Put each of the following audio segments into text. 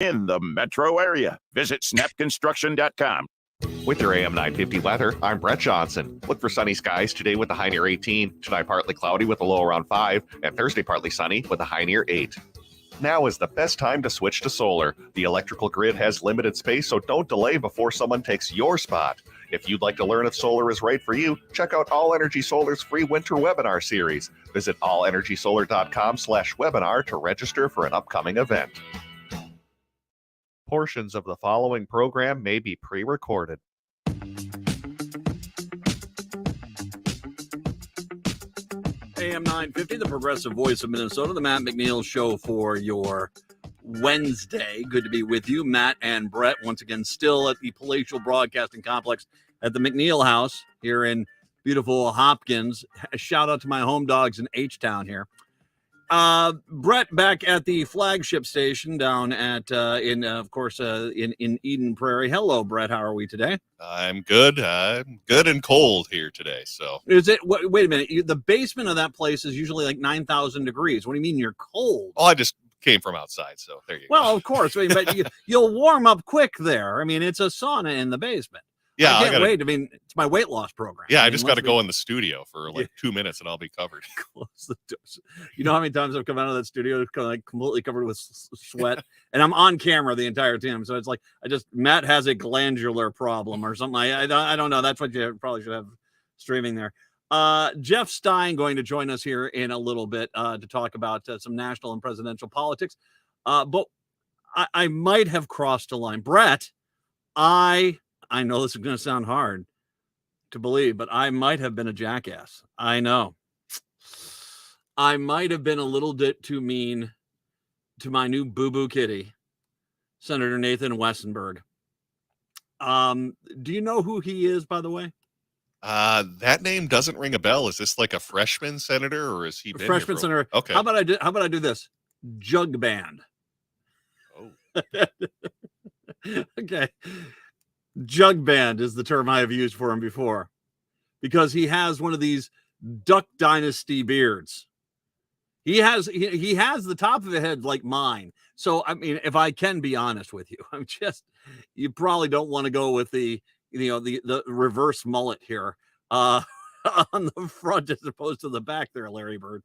in the metro area. Visit snapconstruction.com. With your AM 950 weather, I'm Brett Johnson. Look for sunny skies today with a high near 18, tonight partly cloudy with a low around 5, and Thursday partly sunny with a high near 8. Now is the best time to switch to solar. The electrical grid has limited space, so don't delay before someone takes your spot. If you'd like to learn if solar is right for you, check out All Energy Solar's free winter webinar series. Visit allenergysolar.com/webinar to register for an upcoming event. Portions of the following program may be pre-recorded. AM 950, the progressive voice of Minnesota, the Matt McNeil Show for your Wednesday. Good to be with you, Matt and Brett, once again, still at the Palatial Broadcasting Complex at the McNeil House here in beautiful Hopkins. A shout out to my home dogs in H-Town here. Brett back at the flagship station down at in Eden Prairie. Hello, Brett. How are we today? I'm good. I'm good and cold here today. So is it? Wait a minute. The basement of that place is usually like 9,000 degrees. What do you mean you're cold? Oh, I just came from outside, so there you go. Well, of course, but you'll warm up quick there. I mean, it's a sauna in the basement. Yeah, I can't wait. I mean, it's my weight loss program. Yeah, I just got to go in the studio for like 2 minutes and I'll be covered. Close the doors. You know how many times I've come out of that studio like completely covered with sweat, and I'm on camera the entire time. So it's like Matt has a glandular problem or something. I don't know. That's what you probably should have streaming there. Jeff Stein going to join us here in a little bit to talk about some national and presidential politics. But I might have crossed a line. Brett, I know this is going to sound hard to believe, but I might have been a jackass. I know. I might have been a little bit too mean to my new boo-boo kitty, Senator Nathan Westenberg. Do you know who he is, by the way? That name doesn't ring a bell. Is this like a freshman senator, or is he been freshman senator? Okay. How about I do this? Jug band. Oh. Okay. Jug band is the term I have used for him before, because he has one of these Duck Dynasty beards. He has the top of the head like mine. So, I mean, if I can be honest with you, you probably don't want to go with the reverse mullet here on the front as opposed to the back there, Larry Bird.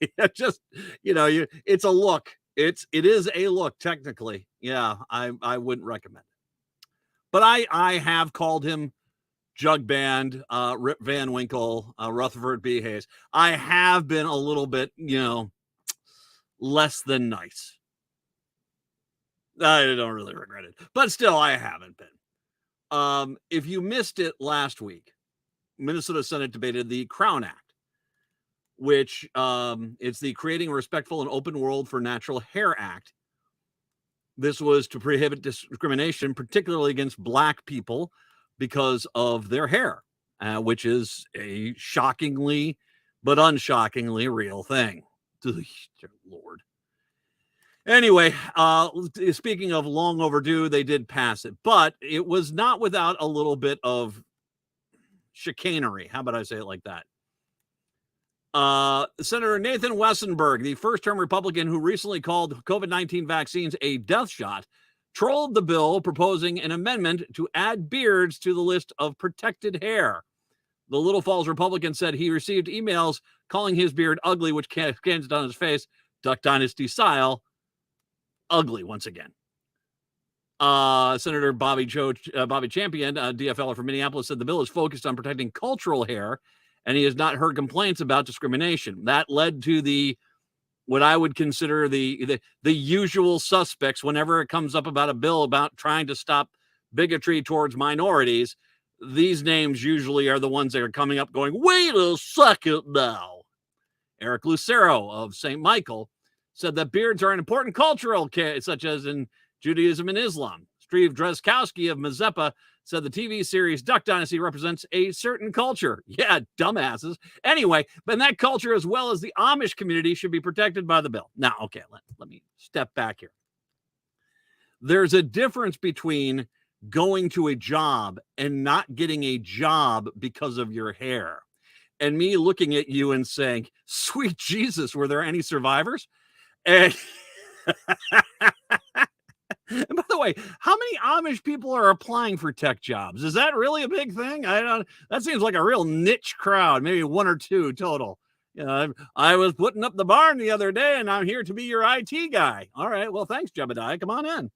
It's a look. It is a look technically. Yeah, I wouldn't recommend it. But I have called him Jug Band, Rip Van Winkle, Rutherford B. Hayes. I have been a little bit, less than nice. I don't really regret it. But still, I haven't been. If you missed it last week, Minnesota Senate debated the Crown Act, which it's the Creating a Respectful and Open World for Natural Hair Act. This was to prohibit discrimination, particularly against Black people, because of their hair, which is a shockingly but unshockingly real thing. Dear Lord. Anyway, speaking of long overdue, they did pass it, but it was not without a little bit of chicanery. How about I say it like that? Senator Nathan Westenberg, the first-term Republican who recently called COVID-19 vaccines a death shot, trolled the bill proposing an amendment to add beards to the list of protected hair. The Little Falls Republican said he received emails calling his beard ugly, which scans on his face, Duck Dynasty style, ugly once again. Senator Bobby Champion, DFLer from Minneapolis, said the bill is focused on protecting cultural hair, and he has not heard complaints about discrimination. That led to what I would consider the usual suspects whenever it comes up about a bill about trying to stop bigotry towards minorities. These names usually are the ones that are coming up going, wait a second now. Eric Lucero of St. Michael said that beards are an important cultural such as in Judaism and Islam. Steve Drazkowski of Mazeppa said the TV series Duck Dynasty represents a certain culture. Yeah, dumbasses. Anyway, but that culture, as well as the Amish community, should be protected by the bill. Now, okay, let me step back here. There's a difference between going to a job and not getting a job because of your hair, and me looking at you and saying, sweet Jesus, were there any survivors? And And by the way, how many Amish people are applying for tech jobs? Is that really a big thing? I don't. That seems like a real niche crowd, maybe one or two total. You know, I was putting up the barn the other day, and I'm here to be your IT guy. All right, well, thanks, Jebediah. Come on in.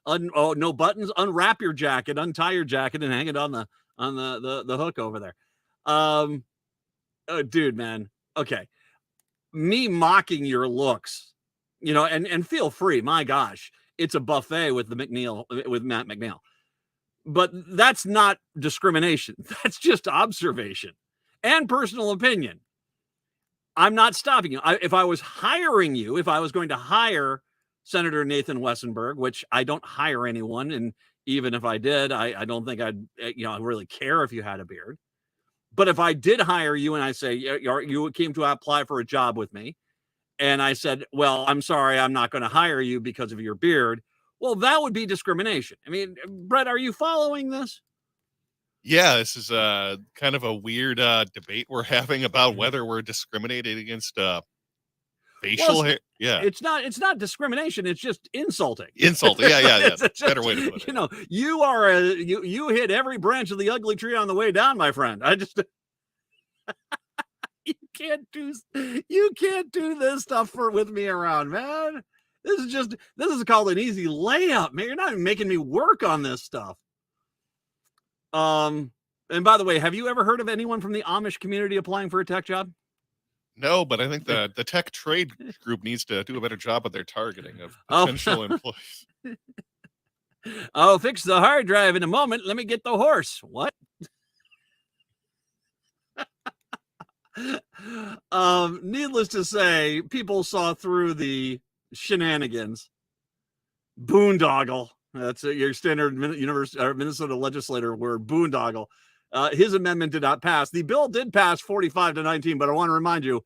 Oh, no buttons. Unwrap your jacket, untie your jacket, and hang it on the hook over there. Oh, dude, man. Okay. Me mocking your looks, you know, and feel free. My gosh, it's a buffet with the McNeil with Matt McNeil. But that's not discrimination. That's just observation and personal opinion. I'm not stopping you. If I was hiring you, if I was going to hire Senator Nathan Wessenberg, which I don't hire anyone, and even if I did, I don't think I'd really care if you had a beard. But if I did hire you and I say you came to apply for a job with me, and I said, well, I'm sorry, I'm not going to hire you because of your beard. Well, that would be discrimination. I mean, Brett, are you following this? Yeah, this is kind of a weird debate we're having about whether we're discriminated against facial hair. Yeah, it's not discrimination. It's just insulting. Insulting. Yeah. It's just, better way to put it. You know, you are you hit every branch of the ugly tree on the way down, my friend. I just you can't do this stuff with me around, man. This is called an easy layup, man. You're not even making me work on this stuff. And by the way, have you ever heard of anyone from the Amish community applying for a tech job? No, but I think the tech trade group needs to do a better job of their targeting of potential employees. I'll fix the hard drive in a moment. Let me get the horse. What? Needless to say, people saw through the shenanigans. Boondoggle. That's your standard Minnesota legislator word, boondoggle. His amendment did not pass. The bill did pass 45-19, but I want to remind you,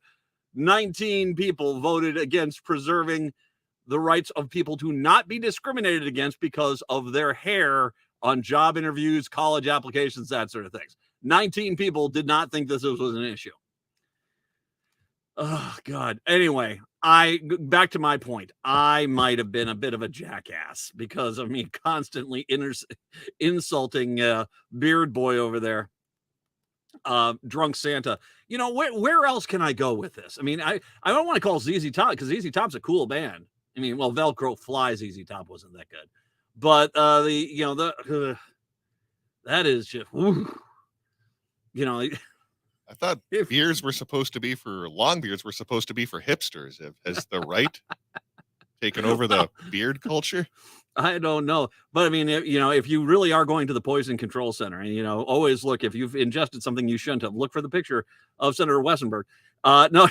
19 people voted against preserving the rights of people to not be discriminated against because of their hair on job interviews, college applications, that sort of things. 19 people did not think this was an issue. Oh, God. Anyway, back to my point. I might have been a bit of a jackass because of me constantly insulting Beard Boy over there, Drunk Santa. You know, where else can I go with this? I mean, I don't want to call ZZ Top because ZZ Top's a cool band. I mean, well, Velcro Fly ZZ Top wasn't that good, but that is just, you know. I thought beards were supposed to be for long beards were supposed to be for hipsters. Has the right taken over the beard culture? I don't know. But I mean, if you really are going to the Poison Control Center and, always look, if you've ingested something you shouldn't have, look for the picture of Senator Wessenberg. No,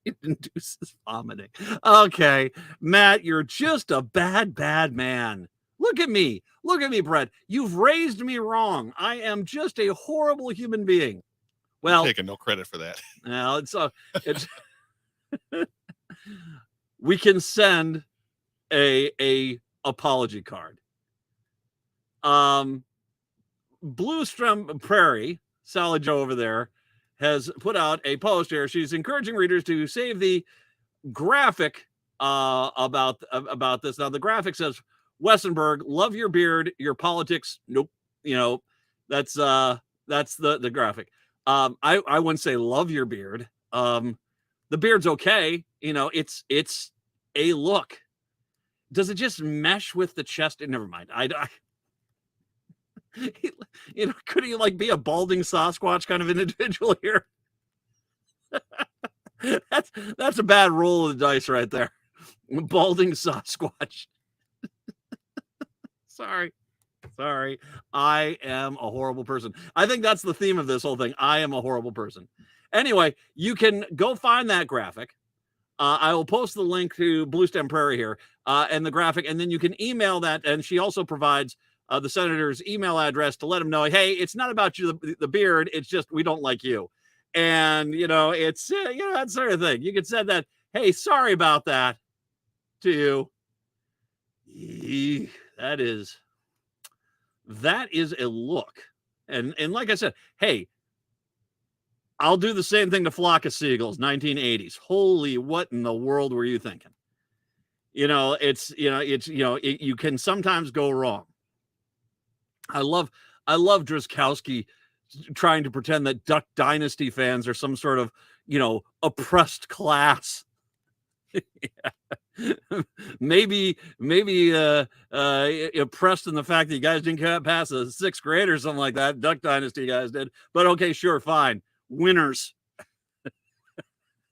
it induces vomiting. Okay, Matt, you're just a bad man. Look at me, Brett. You've raised me wrong. I am just a horrible human being. Well, I'm taking no credit for that. Well, it's we can send a apology card. Bluestrom Prairie, Sally Joe over there, has put out a post here. She's encouraging readers to save the graphic about this. Now, the graphic says, Wessenberg, love your beard, your politics. Nope. That's the graphic. I wouldn't say love your beard. The beard's okay. It's a look. Does it just mesh with the chest? Never mind. Could he be a balding Sasquatch kind of an individual here? That's a bad roll of the dice right there. Balding Sasquatch. Sorry. I am a horrible person. I think that's the theme of this whole thing. I am a horrible person. Anyway, you can go find that graphic. I will post the link to Bluestem Prairie here and the graphic, and then you can email that. And she also provides the senator's email address to let him know, hey, it's not about you, the beard. It's just we don't like you. And, it's, that sort of thing. You could say that, hey, sorry about that to you. That is a look. And like I said, hey, I'll do the same thing to Flock of Seagulls, 1980s. Holy, what in the world were you thinking? You know, you can sometimes go wrong. I love Drazkowski trying to pretend that Duck Dynasty fans are some sort of, oppressed class. maybe oppressed in the fact that you guys didn't get past a sixth grade or something like that. Duck Dynasty guys did, but okay, sure, fine. Winners.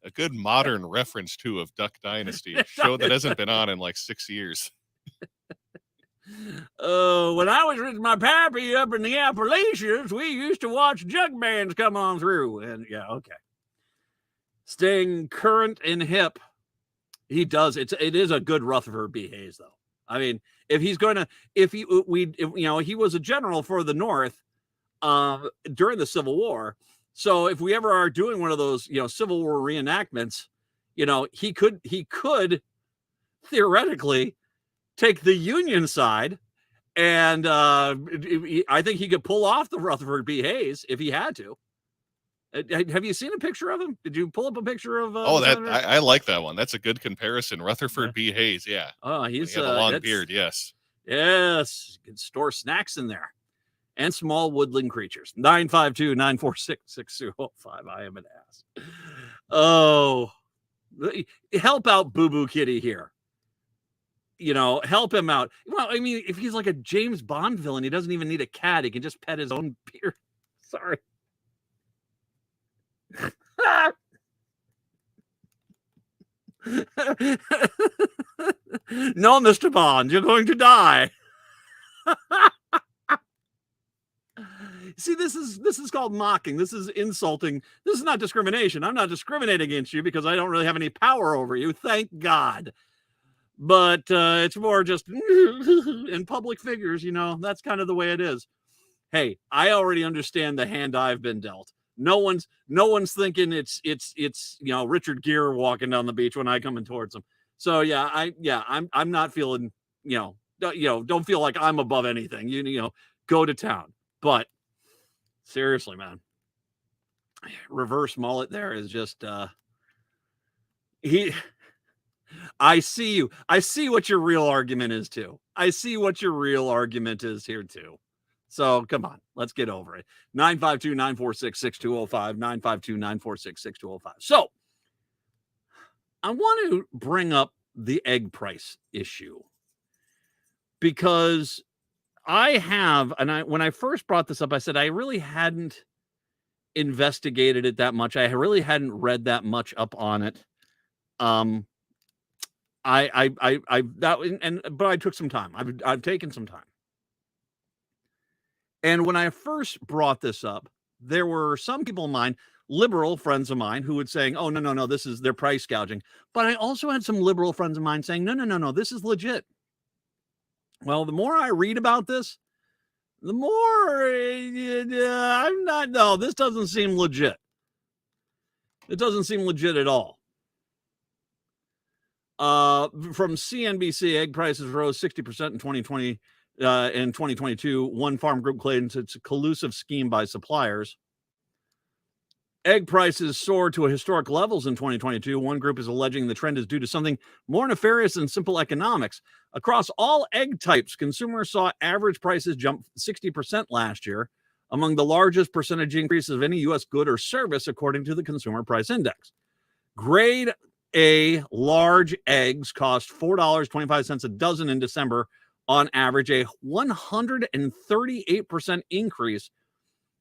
A good modern reference too of Duck Dynasty, a show that hasn't been on in like 6 years. When I was with my pappy up in the Appalachians, we used to watch jug bands come on through, and yeah, okay. Staying current and hip. He does. It is a good Rutherford B. Hayes, though. I mean, if he's going to, he was a general for the North during the Civil War. So if we ever are doing one of those, Civil War reenactments, he could theoretically take the Union side, and I think he could pull off the Rutherford B. Hayes if he had to. Have you seen a picture of him? Did you pull up a picture of? I like that one. That's a good comparison. Rutherford B. Hayes, yeah. Oh, he's got a long beard. Yes. Yes, you can store snacks in there, and small woodland creatures. 952-946-6205. I am an ass. Oh, help out Boo Boo Kitty here. Help him out. Well, I mean, if he's like a James Bond villain, he doesn't even need a cat. He can just pet his own beard. Sorry. No, Mr. Bond, you're going to die. See, this is called mocking. This is insulting. This is not discrimination. I'm not discriminating against you because I don't really have any power over you. Thank God. But it's more just in public figures, that's kind of the way it is. Hey, I already understand the hand I've been dealt. No one's thinking it's Richard Gere walking down the beach when I come in towards them. So I'm not feeling, don't feel like I'm above anything. Go to town. But seriously, man, reverse mullet there is just I see you. I see what your real argument is too. I see what your real argument is here too. So come on, let's get over it. 952-946-6205, 952-946-6205. So I want to bring up the egg price issue because when I first brought this up, I said I really hadn't investigated it that much. I really hadn't read that much up on it. But I took some time. I've taken some time. And when I first brought this up, there were some people of mine, liberal friends of mine, who would saying, "Oh, no, they're price gouging." But I also had some liberal friends of mine saying, "No, this is legit." Well, the more I read about this, the more this doesn't seem legit. It doesn't seem legit at all. From CNBC, egg prices rose 60% in 2020. In 2022, one farm group claims it's a collusive scheme by suppliers. Egg prices soared to historic levels in 2022. One group is alleging the trend is due to something more nefarious than simple economics. Across all egg types, consumers saw average prices jump 60% last year, among the largest percentage increases of any U.S. good or service, according to the Consumer Price Index. Grade A large eggs cost $4.25 a dozen in December, on average, a 138% increase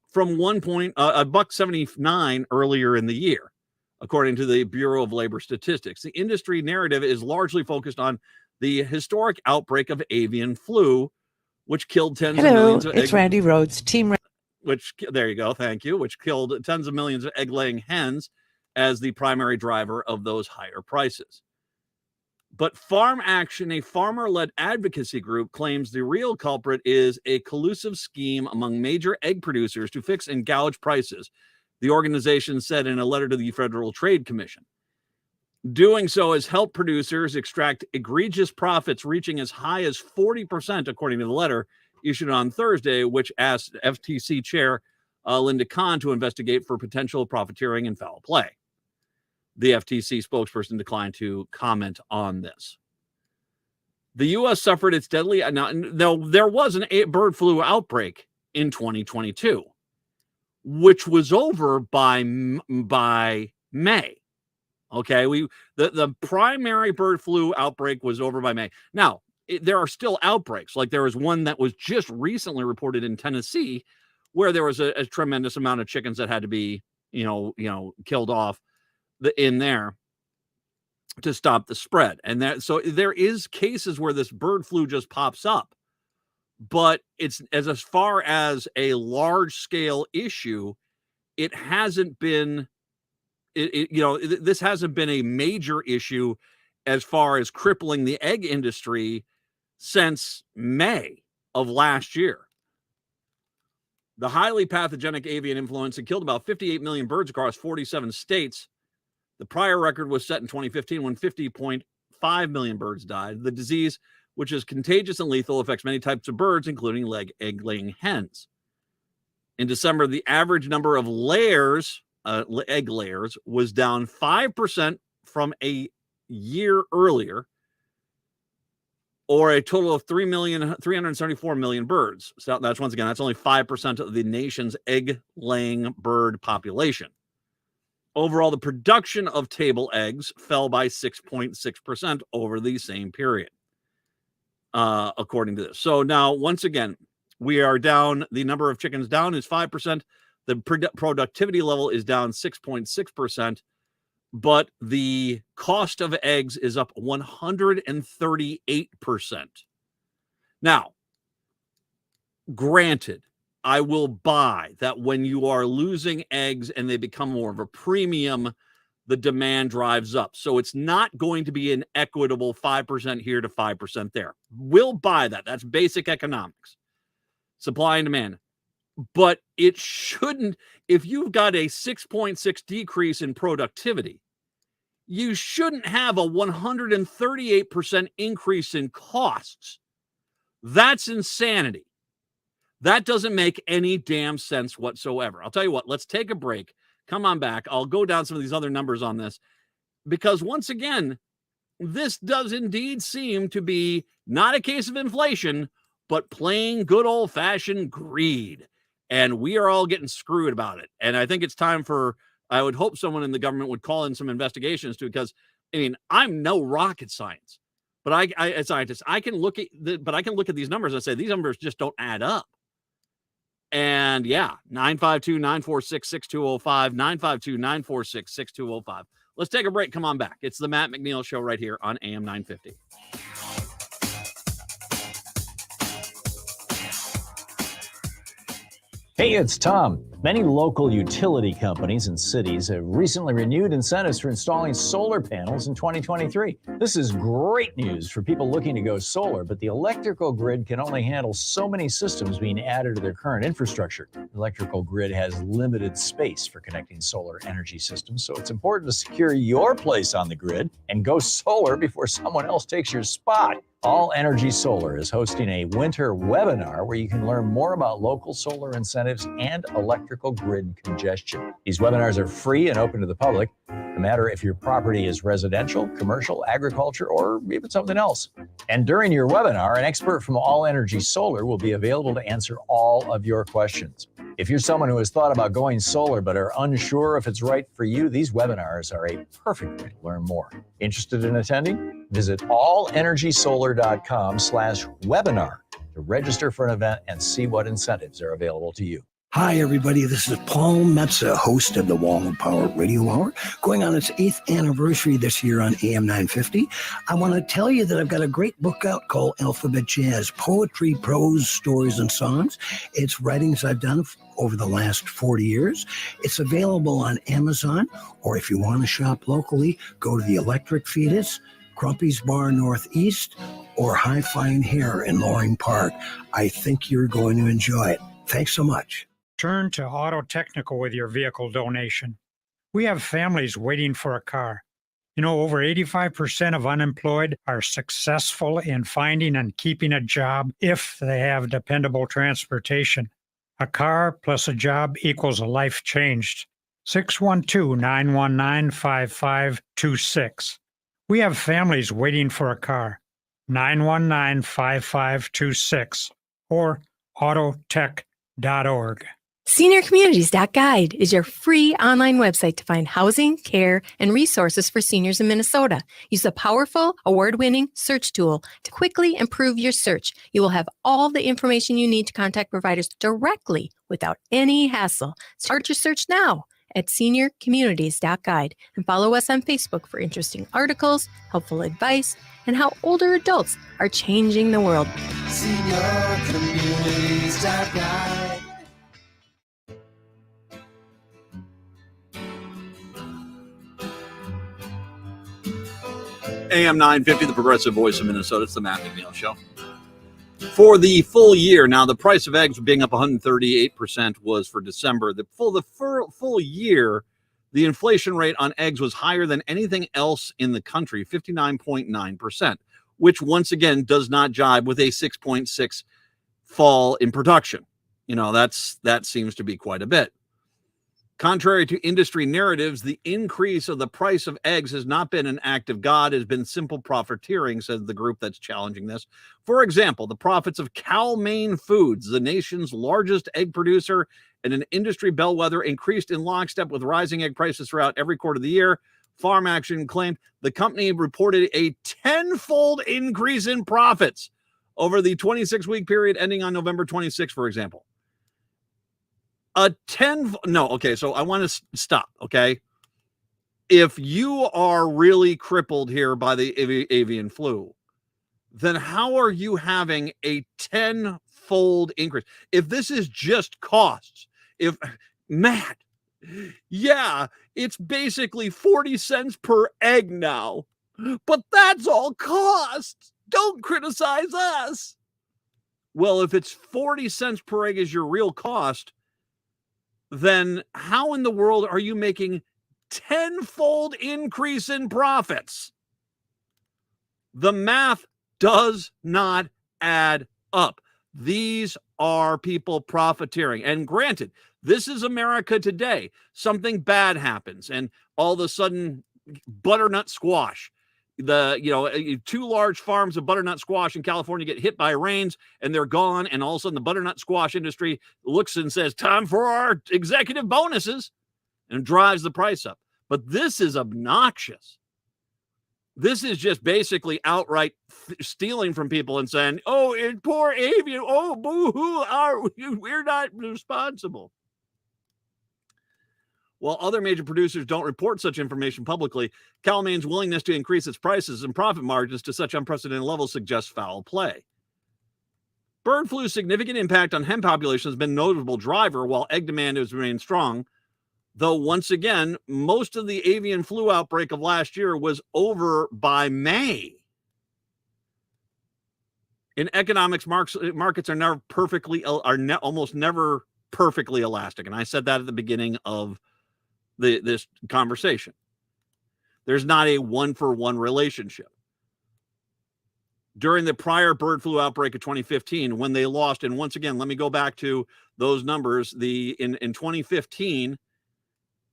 from $1.79 earlier in the year, according to the Bureau of Labor Statistics. The industry narrative is largely focused on the historic outbreak of avian flu, which killed tens of millions of eggs. It's Randy Rhodes, Team. There you go, thank you. Which killed tens of millions of egg-laying hens as the primary driver of those higher prices. But Farm Action, a farmer-led advocacy group, claims the real culprit is a collusive scheme among major egg producers to fix and gouge prices, the organization said in a letter to the Federal Trade Commission. Doing so has helped producers extract egregious profits reaching as high as 40%, according to the letter issued on Thursday, which asked FTC Chair Linda Kahn to investigate for potential profiteering and foul play. The FTC spokesperson declined to comment on this. The U.S. suffered its deadly. Now, there was a bird flu outbreak in 2022, which was over by May. Okay, the primary bird flu outbreak was over by May. Now, there are still outbreaks. Like there was one that was just recently reported in Tennessee, where there was a tremendous amount of chickens that had to be, killed off in there to stop the spread. And so there is cases where this bird flu just pops up, but it's as far as a large scale issue, it hasn't been, this hasn't been a major issue as far as crippling the egg industry since May of last year. The highly pathogenic avian influenza killed about 58 million birds across 47 states. The prior record was set in 2015 when 50.5 million birds died. The disease, which is contagious and lethal, affects many types of birds, including egg-laying hens. In December, the average number of egg layers, was down 5% from a year earlier, or a total of 374 million birds. So that's only 5% of the nation's egg-laying bird population. Overall, the production of table eggs fell by 6.6% over the same period, according to this. So now, once again, we are down. The number of chickens down is 5%. The productivity level is down 6.6%, but the cost of eggs is up 138%. Now, granted, I will buy that when you are losing eggs and they become more of a premium, the demand drives up. So it's not going to be an equitable 5% here to 5% there. We'll buy that. That's basic economics. Supply and demand. But it shouldn't, if you've got a 6.6 decrease in productivity, you shouldn't have a 138% increase in costs. That's insanity. That doesn't make any damn sense whatsoever. I'll tell you what, let's take a break. Come on back. I'll go down some of these other numbers on this, because once again, this does indeed seem to be not a case of inflation, but plain good old-fashioned greed. And we are all getting screwed about it. And I think it's time I would hope someone in the government would call in some investigations too, because I'm no rocket science, but I as a scientist, I can look at these numbers and say, these numbers just don't add up. And yeah, 952-946-6205, 952-946-6205. Let's take a break. Come on back. It's the Matt McNeil Show right here on AM 950. Hey, it's Tom. Many local utility companies and cities have recently renewed incentives for installing solar panels in 2023. This is great news for people looking to go solar, but the electrical grid can only handle so many systems being added to their current infrastructure. The electrical grid has limited space for connecting solar energy systems, so it's important to secure your place on the grid and go solar before someone else takes your spot. All Energy Solar is hosting a winter webinar where you can learn more about local solar incentives and electrical grid congestion. These webinars are free and open to the public, no matter if your property is residential, commercial, agriculture, or even something else. And during your webinar, an expert from All Energy Solar will be available to answer all of your questions. If you're someone who has thought about going solar but are unsure if it's right for you, these webinars are a perfect way to learn more. Interested in attending? Visit allenergysolar.com/webinar to register for an event and see what incentives are available to you. Hi, everybody. This is Paul Metza, host of the Wall of Power Radio Hour, going on its 8th anniversary this year on AM 950. I want to tell you that I've got a great book out called Alphabet Jazz, Poetry, Prose, Stories, and Songs. It's writings I've done over the last 40 years. It's available on Amazon, or if you want to shop locally, go to the Electric Fetus, Crumpy's Bar Northeast, or High Fine Hair in Loring Park. I think you're going to enjoy it. Thanks so much. Turn to Auto Technical with your vehicle donation. We have families waiting for a car. Over 85% of unemployed are successful in finding and keeping a job if they have dependable transportation. A car plus a job equals a life changed. 612-919-5526. We have families waiting for a car. 919-5526 or autotech.org. SeniorCommunities.guide is your free online website to find housing, care, and resources for seniors in Minnesota. Use the powerful, award-winning search tool to quickly improve your search. You will have all the information you need to contact providers directly without any hassle. Start your search now at SeniorCommunities.guide and follow us on Facebook for interesting articles, helpful advice, and how older adults are changing the world. SeniorCommunities.guide. AM 950, the progressive voice of Minnesota. It's the Matt McNeil Show. For the full year, now the price of eggs being up 138% was for December. The full year, the inflation rate on eggs was higher than anything else in the country, 59.9%, which once again does not jibe with a 6.6 fall in production. You know, that seems to be quite a bit. Contrary to industry narratives, the increase of the price of eggs has not been an act of God, it has been simple profiteering, says the group that's challenging this. For example, the profits of Cal-Maine Foods, the nation's largest egg producer and an industry bellwether, increased in lockstep with rising egg prices throughout every quarter of the year. Farm Action claimed the company reported a 10-fold increase in profits over the 26-week period ending on November 26, for example. So I want to stop, okay? If you are really crippled here by the avian flu, then how are you having a 10-fold increase? If this is just costs, Matt, yeah, it's basically 40 cents per egg now, but that's all costs. Don't criticize us. Well, if it's 40 cents per egg is your real cost, then how in the world are you making 10-fold increase in profits? The math does not add up. These are people profiteering. And granted, this is America today. Something bad happens, and all of a sudden, butternut squash. Two large farms of butternut squash in California get hit by rains and they're gone. And all of a sudden the butternut squash industry looks and says, time for our executive bonuses, and drives the price up. But this is obnoxious. This is just basically outright stealing from people and saying, oh, poor avian. Oh, boo-hoo. We're not responsible. While other major producers don't report such information publicly, Cal-Maine's willingness to increase its prices and profit margins to such unprecedented levels suggests foul play. Bird flu's significant impact on hen population has been a notable driver, while egg demand has remained strong. Though, once again, most of the avian flu outbreak of last year was over by May. In economics, markets are never almost never perfectly elastic, and I said that at the beginning of this conversation. There's not a one-for-one relationship. During the prior bird flu outbreak of 2015, when they lost, and once again, let me go back to those numbers. In 2015,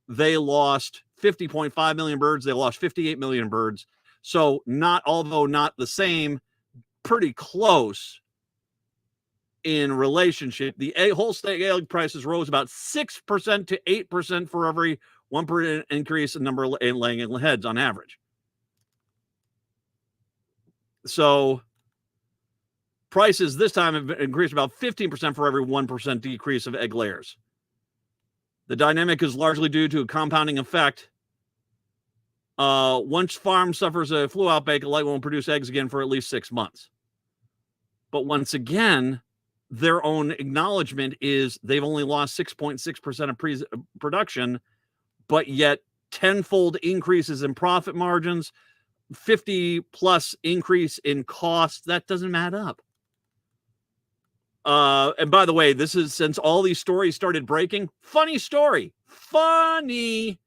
they lost 50.5 million birds. They lost 58 million birds. So although not the same, pretty close in relationship. The wholesale egg prices rose about 6% to 8% for every 1% increase in number of laying heads on average. So prices this time have increased about 15% for every 1% decrease of egg layers. The dynamic is largely due to a compounding effect. Once farm suffers a flu outbreak, it won't produce eggs again for at least 6 months. But once again, their own acknowledgement is they've only lost 6.6% of production, but yet 10-fold increases in profit margins, 50+ increase in costs. That doesn't add up. And by the way, this is since all these stories started breaking. Funny story. Funny.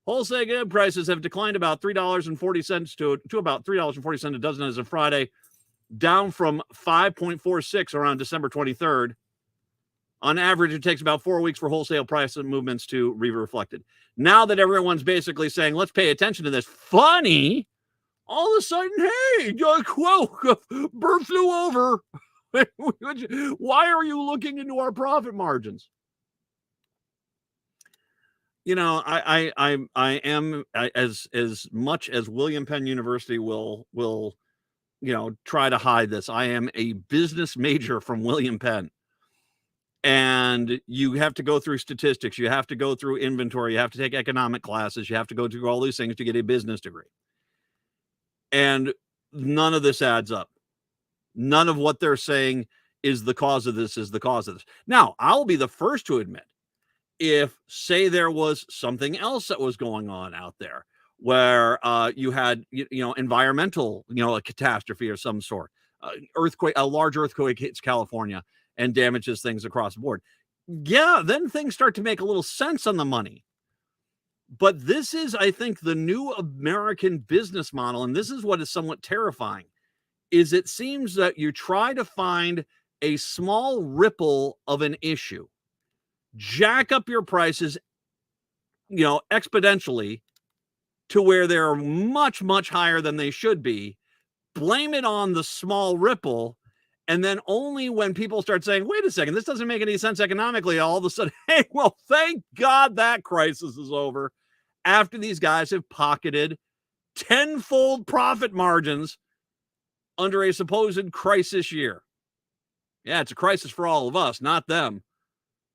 Wholesale egg prices have declined about $3.40 to about $3.40 a dozen as of Friday, down from 5.46 around December 23rd. On average, it takes about 4 weeks for wholesale price movements to be reflected. Now that everyone's basically saying, let's pay attention to this, funny, all of a sudden, hey, whoa, bird flew over. Why are you looking into our profit margins? You know, I am as much as William Penn University will try to hide this. I am a business major from William Penn. And you have to go through statistics. You have to go through inventory. You have to take economic classes. You have to go through all these things to get a business degree. And none of this adds up. None of what they're saying is the cause of this, is the cause of this. Now, I'll be the first to admit, if, say, there was something else that was going on out there where you had, environmental, a catastrophe of some sort, earthquake, a large earthquake hits California and damages things across the board. Yeah, then things start to make a little sense on the money. But this is, I think, the new American business model, and this is what is somewhat terrifying, is it seems that you try to find a small ripple of an issue, jack up your prices, exponentially to where they're much, much higher than they should be, blame it on the small ripple, and then only when people start saying, wait a second, this doesn't make any sense economically, all of a sudden, hey, well, thank God that crisis is over, after these guys have pocketed tenfold profit margins under a supposed crisis year. Yeah, it's a crisis for all of us, not them.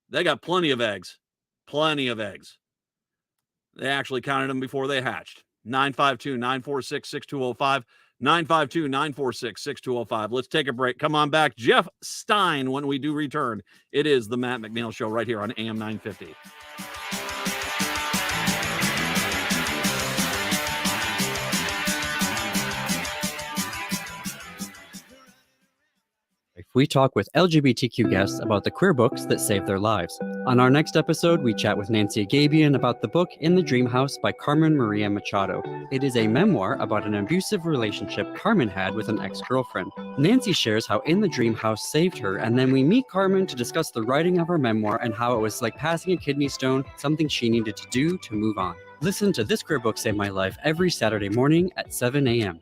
They got plenty of eggs. Plenty of eggs. They actually counted them before they hatched. 952-946-6205. 952-946-6205. Let's take a break. Come on back. Jeff Stein when we do return. It is the Matt McNeil Show right here on AM 950. We talk with LGBTQ guests about the queer books that saved their lives. On our next episode, we chat with Nancy Agabian about the book In the Dream House by Carmen Maria Machado. It is a memoir about an abusive relationship Carmen had with an ex-girlfriend. Nancy shares how In the Dream House saved her, and then we meet Carmen to discuss the writing of her memoir and how it was like passing a kidney stone, something she needed to do to move on. Listen to This Queer Book Saved My Life every Saturday morning at 7 a.m.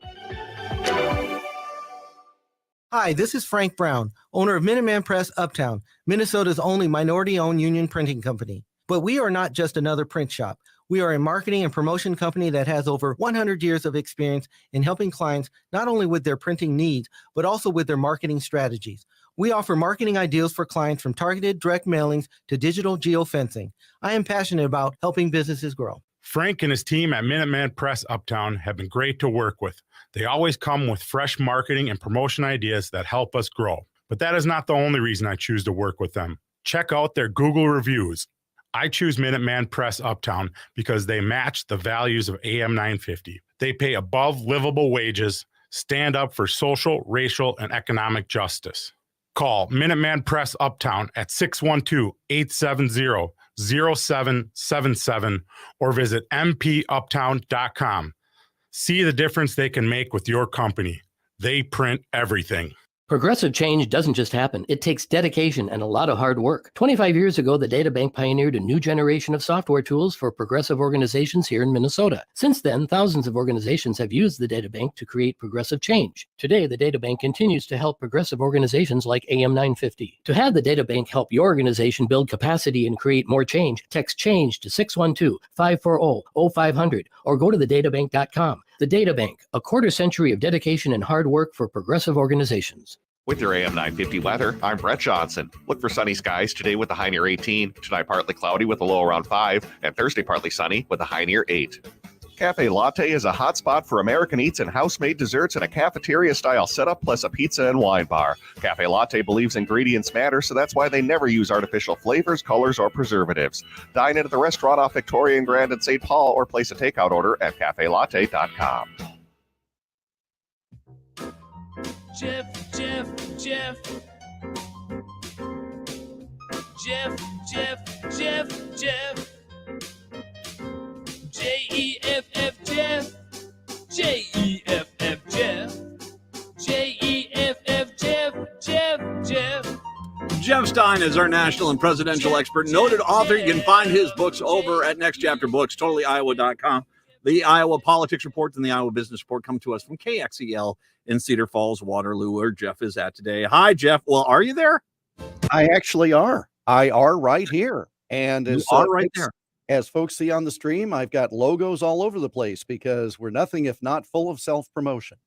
Hi, this is Frank Brown, owner of Minuteman Press Uptown, Minnesota's only minority-owned union printing company. But we are not just another print shop. We are a marketing and promotion company that has over 100 years of experience in helping clients not only with their printing needs, but also with their marketing strategies. We offer marketing ideas for clients from targeted direct mailings to digital geofencing. I am passionate about helping businesses grow. Frank and his team at Minuteman Press Uptown have been great to work with. They always come with fresh marketing and promotion ideas that help us grow. But that is not the only reason I choose to work with them. Check out their Google reviews. I choose Minuteman Press Uptown because they match the values of AM 950. They pay above livable wages, stand up for social, racial, and economic justice. Call Minuteman Press Uptown at 612-870-0777 or visit mpuptown.com. See the difference they can make with your company. They print everything. Progressive change doesn't just happen. It takes dedication and a lot of hard work. 25 years ago, the DataBank pioneered a new generation of software tools for progressive organizations here in Minnesota. Since then, thousands of organizations have used the DataBank to create progressive change. Today, the DataBank continues to help progressive organizations like AM 950. To have the DataBank help your organization build capacity and create more change, text CHANGE to 612-540-0500 or go to thedatabank.com. The DataBank, a quarter century of dedication and hard work for progressive organizations. With your AM 950 weather, I'm Brett Johnson. Look for sunny skies today with a high near 18, tonight partly cloudy with a low around 5, and Thursday partly sunny with a high near 8. Cafe Latte is a hot spot for American eats and house-made desserts in a cafeteria-style setup plus a pizza and wine bar. Cafe Latte believes ingredients matter, so that's why they never use artificial flavors, colors, or preservatives. Dine in at the restaurant off Victoria and Grand in St. Paul or place a takeout order at cafelatte.com. Jeff. J-E-F-F Jeff. J-E-F-F Jeff. J-E-F-F Jeff. Jeff. Jeff Stein is our national and presidential expert, noted author. You can find his books over at Next Chapter Books, totallyiowa.com. The Iowa Politics Report and the Iowa Business Report come to us from KXEL in Cedar Falls, Waterloo, where Jeff is at today. Hi, Jeff. Well, are you there? I actually are. I are right here. And You as are right there. As folks see on the stream, I've got logos all over the place because we're nothing if not full of self-promotion.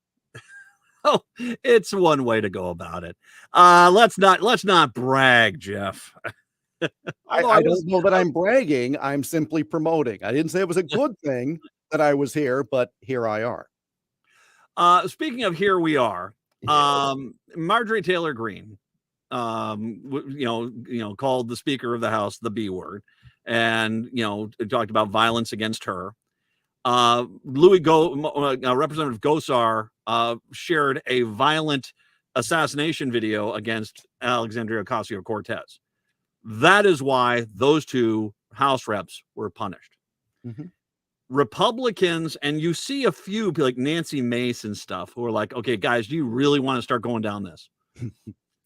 Oh, it's one way to go about it. Let's not brag, Jeff. I don't know that I'm bragging. I'm simply promoting. I didn't say it was a good thing that I was here, but here I are. Speaking of here we are, Marjorie Taylor Greene, called the Speaker of the House the B word, and talked about violence against her. Representative Gosar shared a violent assassination video against Alexandria Ocasio-Cortez. That is why those two House reps were punished. Mm-hmm. Republicans, and you see a few like Nancy Mace and stuff who are like, okay, guys, do you really want to start going down this?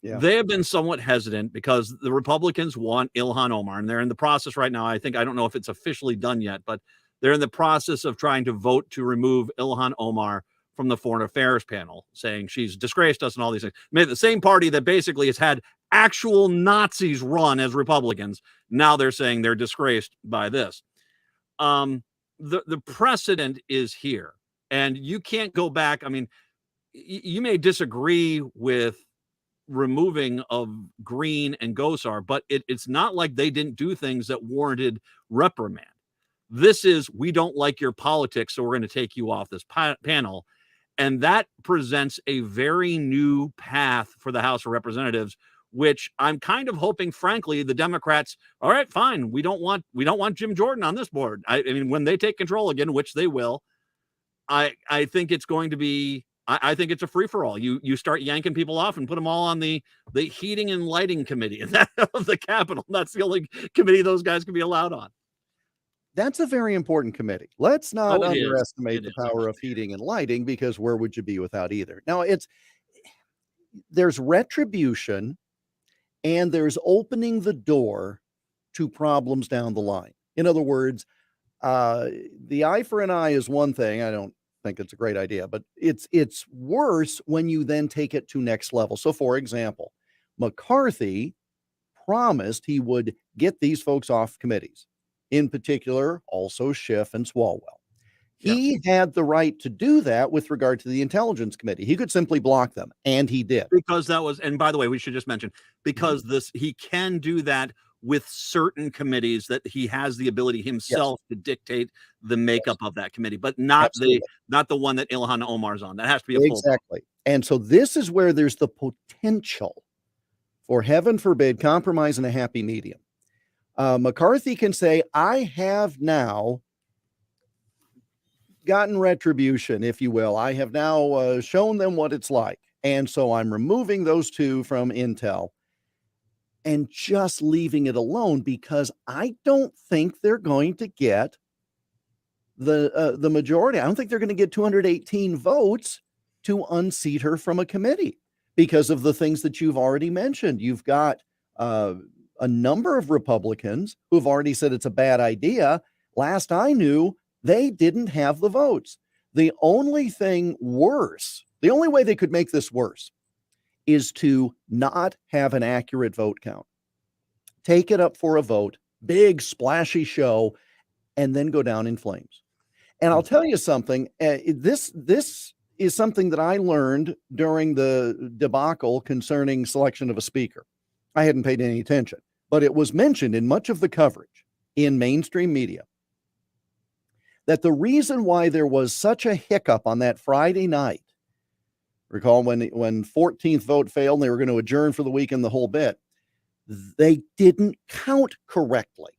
Yeah. They have been somewhat hesitant because the Republicans want Ilhan Omar, and they're in the process right now. I don't know if it's officially done yet, but they're in the process of trying to vote to remove Ilhan Omar from the Foreign Affairs panel, saying she's disgraced us and all these things. Maybe the same party that basically has had actual Nazis run as Republicans, now they're saying they're disgraced by this. The precedent is here, and you can't go back. I mean, you may disagree with removing of Greene and Gosar, but it's not like they didn't do things that warranted reprimand. This is, we don't like your politics, so we're going to take you off this panel. And that presents a very new path for the House of Representatives, which I'm kind of hoping, frankly, the Democrats, all right, fine. We don't want Jim Jordan on this board. I mean, when they take control again, which they will, I think it's going to be, I think it's a free-for-all. You start yanking people off and put them all on the heating and lighting committee of the Capitol. That's the only committee those guys can be allowed on. That's a very important committee. Let's not underestimate the is. power of heating and lighting, because where would you be without either? Now, there's retribution and there's opening the door to problems down the line. In other words, the eye for an eye is one thing. I don't think it's a great idea, but it's worse when you then take it to next level. So, for example, McCarthy promised he would get these folks off committees. In particular, also Schiff and Swalwell. He had the right to do that with regard to the Intelligence Committee. He could simply block them, and he did. Because that was, and by the way, we should just mention, because he can do that with certain committees, that he has the ability himself to dictate the makeup of that committee, but not the one that Ilhan Omar's on. That has to be a full. Exactly. And so this is where there's the potential for, heaven forbid, compromise and a happy medium. McCarthy can say, I have now gotten retribution, if you will. I have now shown them what it's like. And so I'm removing those two from Intel and just leaving it alone, because I don't think they're going to get the majority. I don't think they're going to get 218 votes to unseat her from a committee because of the things that you've already mentioned. You've got a number of Republicans who have already said it's a bad idea. Last I knew, they didn't have the votes. The only thing worse, the only way they could make this worse, is to not have an accurate vote count. Take it up for a vote, big splashy show, and then go down in flames. And I'll tell you something, this is something that I learned during the debacle concerning selection of a speaker. I hadn't paid any attention, but it was mentioned in much of the coverage in mainstream media that the reason why there was such a hiccup on that Friday night, recall when 14th vote failed and they were going to adjourn for the weekend, the whole bit, they didn't count correctly.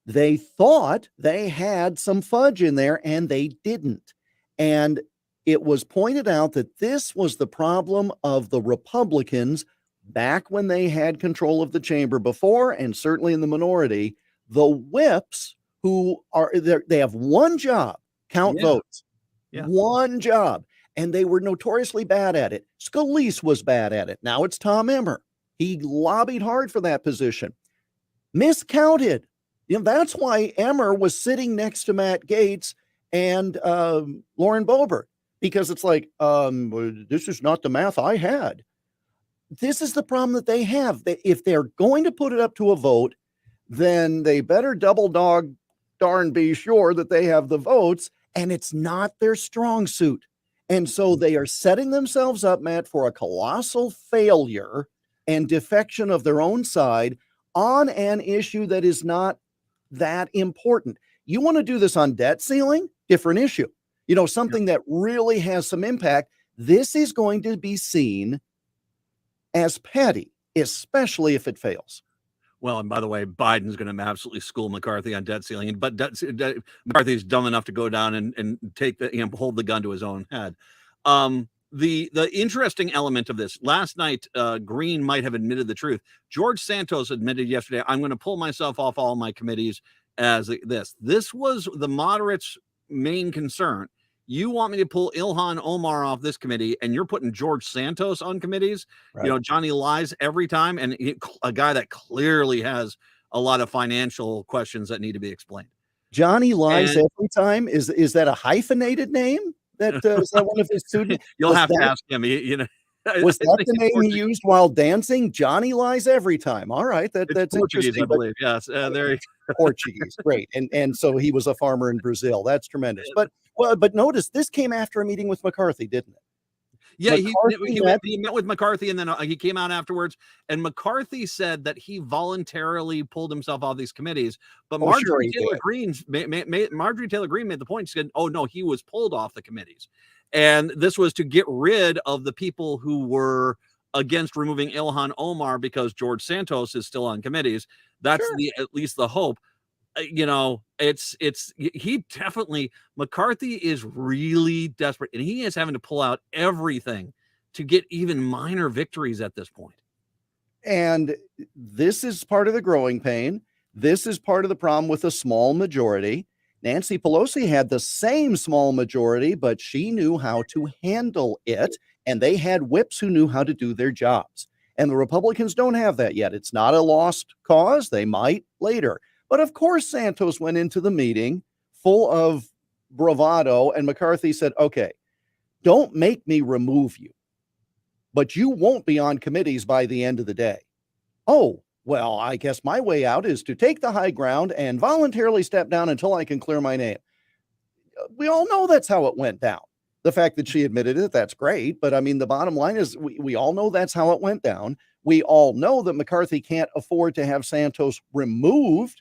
They thought they had some fudge in there and they didn't. And it was pointed out that this was the problem of the Republicans back when they had control of the chamber before, and certainly in the minority. The whips, who they have one job, count votes. One job. And they were notoriously bad at it. Scalise was bad at it. Now it's Tom Emmer. He lobbied hard for that position. Miscounted. That's why Emmer was sitting next to Matt Gaetz and Lauren Boebert, because it's like, this is not the math I had. This is the problem that they have. If they're going to put it up to a vote, then they better double darn be sure that they have the votes, and it's not their strong suit. And so they are setting themselves up, Matt, for a colossal failure and defection of their own side on an issue that is not that important. You want to do this on debt ceiling? Different issue. Something that really has some impact. This is going to be seen as petty, especially if it fails. Well, and by the way, Biden's going to absolutely school McCarthy on debt ceiling, but McCarthy's dumb enough to go down and take hold the gun to his own head. The interesting element of this, last night, Green might have admitted the truth. George Santos admitted yesterday, I'm going to pull myself off all my committees as this. This was the moderates' main concern. You want me to pull Ilhan Omar off this committee, and you're putting George Santos on committees? Right. Johnny lies every time, and a guy that clearly has a lot of financial questions that need to be explained. Johnny lies every time? Is that a hyphenated name? Is that one of his students? You'll have to ask him. Was that the name he used while dancing? Johnny lies every time. All right, that's Portuguese, interesting. I believe. Yes, there. Portuguese, great, and so he was a farmer in Brazil. That's tremendous. But notice this came after a meeting with McCarthy, didn't it? Yeah, he met with McCarthy, and then he came out afterwards. And McCarthy said that he voluntarily pulled himself off these committees. But Marjorie Taylor Greene made the point. She said, "Oh no, he was pulled off the committees, and this was to get rid of the people who were against removing Ilhan Omar because George Santos is still on committees. That's at least the hope." He definitely, McCarthy is really desperate, and he is having to pull out everything to get even minor victories at this point. And this is part of the growing pain. This is part of the problem with a small majority. Nancy Pelosi had the same small majority, but she knew how to handle it, and they had whips who knew how to do their jobs. And the Republicans don't have that yet. It's not a lost cause. They might later. But of course, Santos went into the meeting full of bravado, and McCarthy said, okay, don't make me remove you, but you won't be on committees by the end of the day. Oh, well, I guess my way out is to take the high ground and voluntarily step down until I can clear my name. We all know that's how it went down. The fact that she admitted it, that's great. But I mean, the bottom line is we all know that's how it went down. We all know that McCarthy can't afford to have Santos removed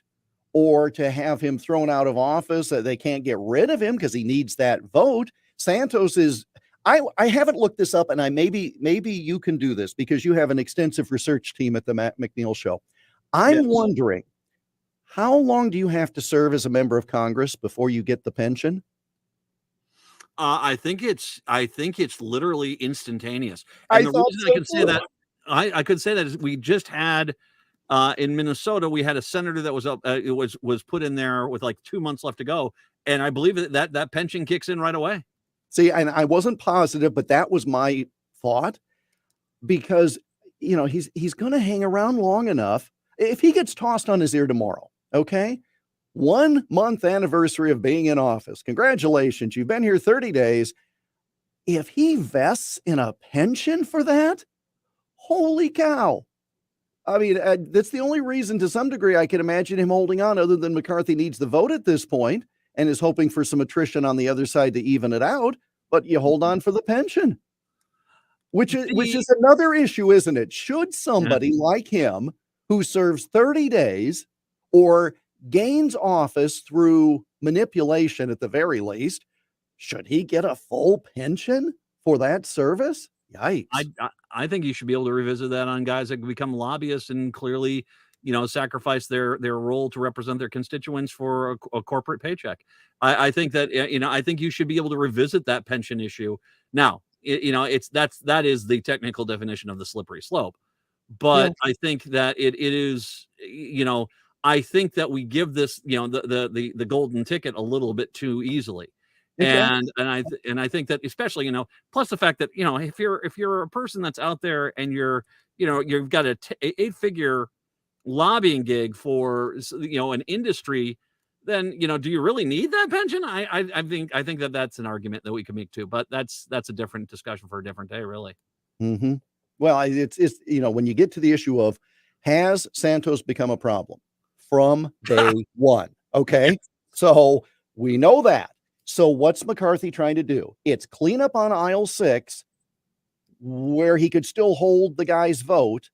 or to have him thrown out of office. They can't get rid of him because he needs that vote. Santos is, I haven't looked this up, and maybe you can do this because you have an extensive research team at the Matt McNeil Show. I'm wondering, how long do you have to serve as a member of Congress before you get the pension? I think it's literally instantaneous. And the reason I can say that, I could say that is we just had in Minnesota, we had a senator that was up. It was put in there with like 2 months left to go, and I believe that pension kicks in right away. See, and I wasn't positive, but that was my thought, because he's going to hang around long enough. If he gets tossed on his ear tomorrow, okay, 1 month anniversary of being in office. Congratulations, you've been here 30 days. If he vests in a pension for that, holy cow. I mean, that's the only reason to some degree I can imagine him holding on, other than McCarthy needs the vote at this point and is hoping for some attrition on the other side to even it out. But you hold on for the pension, which is another issue, isn't it? Should somebody like him, who serves 30 days or gains office through manipulation at the very least, should he get a full pension for that service? Yikes. I think you should be able to revisit that on guys that become lobbyists and clearly, sacrifice their role to represent their constituents for a corporate paycheck. I think that, I think you should be able to revisit that pension issue. Now, that is the technical definition of the slippery slope. But I think that it is, I think that we give this, the golden ticket a little bit too easily. And I think that especially, plus the fact that, if you're a person that's out there and you're you've got a 8-figure lobbying gig for an industry, then do you really need that pension? I think that's an argument that we can make too, but that's a different discussion for a different day, really. Mm-hmm. Well, it's when you get to the issue of, has Santos become a problem from day one? Okay, so we know that. So what's McCarthy trying to do? It's clean up on aisle 6, where he could still hold the guy's vote,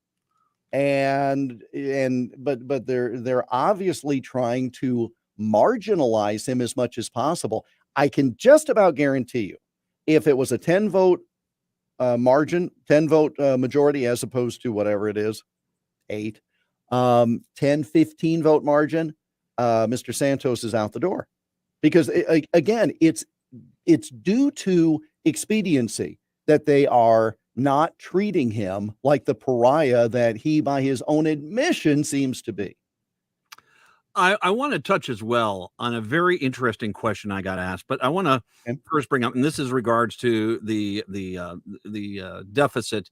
but they're obviously trying to marginalize him as much as possible. I can just about guarantee you, if it was a 10 vote margin, 10 vote majority, as opposed to whatever it is, 8, 10, 15 vote margin, Mr. Santos is out the door, because again, it's due to expediency that they are not treating him like the pariah that he, by his own admission, seems to be. I want to touch as well on a very interesting question I got asked, but I want to first bring up, and this is regards to the deficit,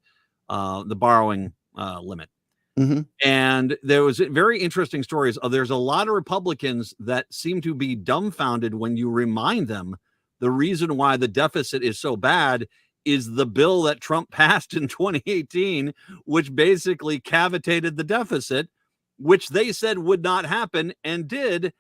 the borrowing limit. Mm-hmm. And there was very interesting stories. There's a lot of Republicans that seem to be dumbfounded when you remind them the reason why the deficit is so bad is the bill that Trump passed in 2018, which basically cavitated the deficit, which they said would not happen and did.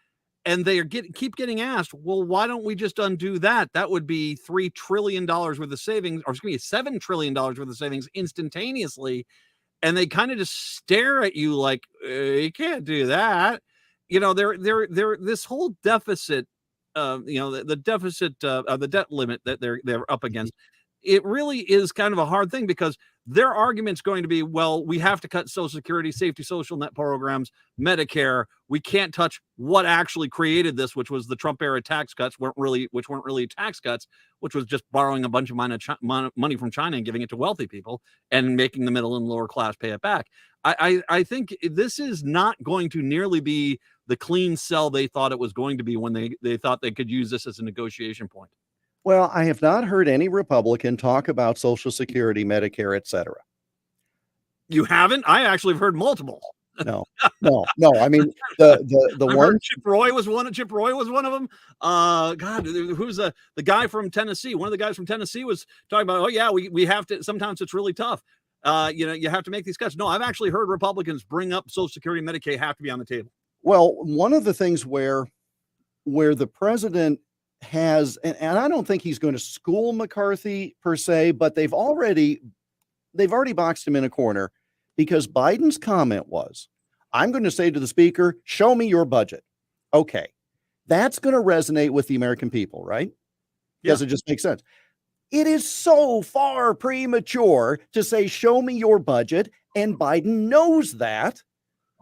And they keep getting asked, well, why don't we just undo that? That would be $3 trillion worth of savings, or excuse me, $7 trillion worth of savings instantaneously. And they kind of just stare at you like, you can't do that. They're this whole deficit, the deficit, the debt limit that they're up against. It really is kind of a hard thing, because their argument's going to be, well, we have to cut Social Security, safety, social net programs, Medicare. We can't touch what actually created this, which was the Trump era tax cuts, which weren't really tax cuts, which was just borrowing a bunch of money from China and giving it to wealthy people and making the middle and lower class pay it back. I think this is not going to nearly be the clean sell they thought it was going to be when they thought they could use this as a negotiation point. Well, I have not heard any Republican talk about Social Security, Medicare, etc. You haven't? I actually have heard multiple. No. I mean, the one Chip Roy was one of them. God, who's the guy from Tennessee? One of the guys from Tennessee was talking about, oh yeah, we have to. Sometimes it's really tough. You have to make these cuts. No, I've actually heard Republicans bring up Social Security, Medicaid have to be on the table. Well, one of the things where the president has, and I don't think he's going to school McCarthy per se, but they've already boxed him in a corner, because Biden's comment was, I'm going to say to the speaker, show me your budget. Okay. That's going to resonate with the American people, right? Because it just makes sense. It is so far premature to say, show me your budget. And Biden knows that.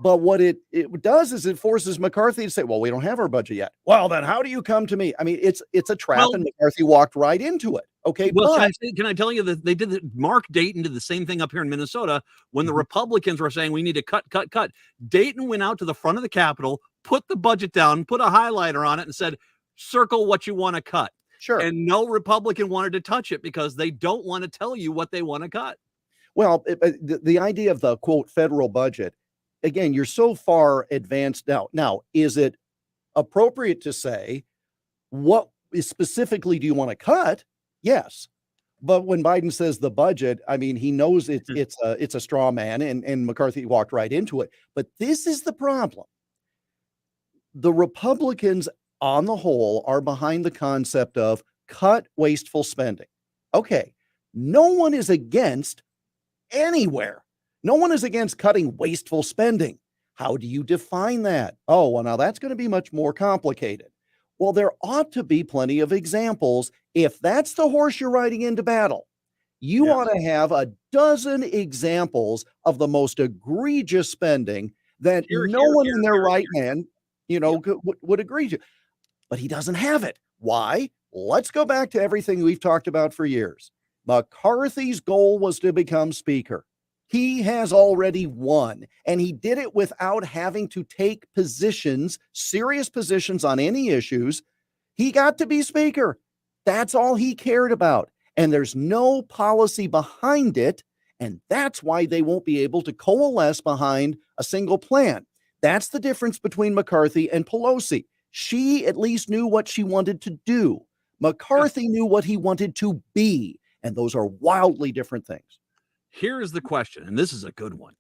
But what it does is it forces McCarthy to say, well, we don't have our budget yet. Well, then how do you come to me? I mean, it's a trap, and McCarthy walked right into it. Okay. Well, but can I tell you that they did Mark Dayton did the same thing up here in Minnesota when the Republicans were saying we need to cut. Dayton went out to the front of the Capitol, put the budget down, put a highlighter on it, and said, circle what you want to cut. Sure. And no Republican wanted to touch it because they don't want to tell you what they want to cut. Well, the idea of the quote federal budget, again, you're so far advanced now. Now, is it appropriate to say, what specifically do you want to cut? Yes. But when Biden says the budget, I mean, he knows it's a straw man, and McCarthy walked right into it. But this is the problem. The Republicans on the whole are behind the concept of cut wasteful spending. Okay. No one is against anywhere. No one is against cutting wasteful spending. How do you define that? Oh, well, now that's going to be much more complicated. Well, there ought to be plenty of examples. If that's the horse you're riding into battle, you ought to have a dozen examples of the most egregious spending that no one in their right mind, would agree to. But he doesn't have it. Why? Let's go back to everything we've talked about for years. McCarthy's goal was to become speaker. He has already won, and he did it without having to take serious positions on any issues. He got to be speaker. That's all he cared about. And there's no policy behind it. And that's why they won't be able to coalesce behind a single plan. That's the difference between McCarthy and Pelosi. She at least knew what she wanted to do. McCarthy knew what he wanted to be. And those are wildly different things. Here's the question, and this is a good one.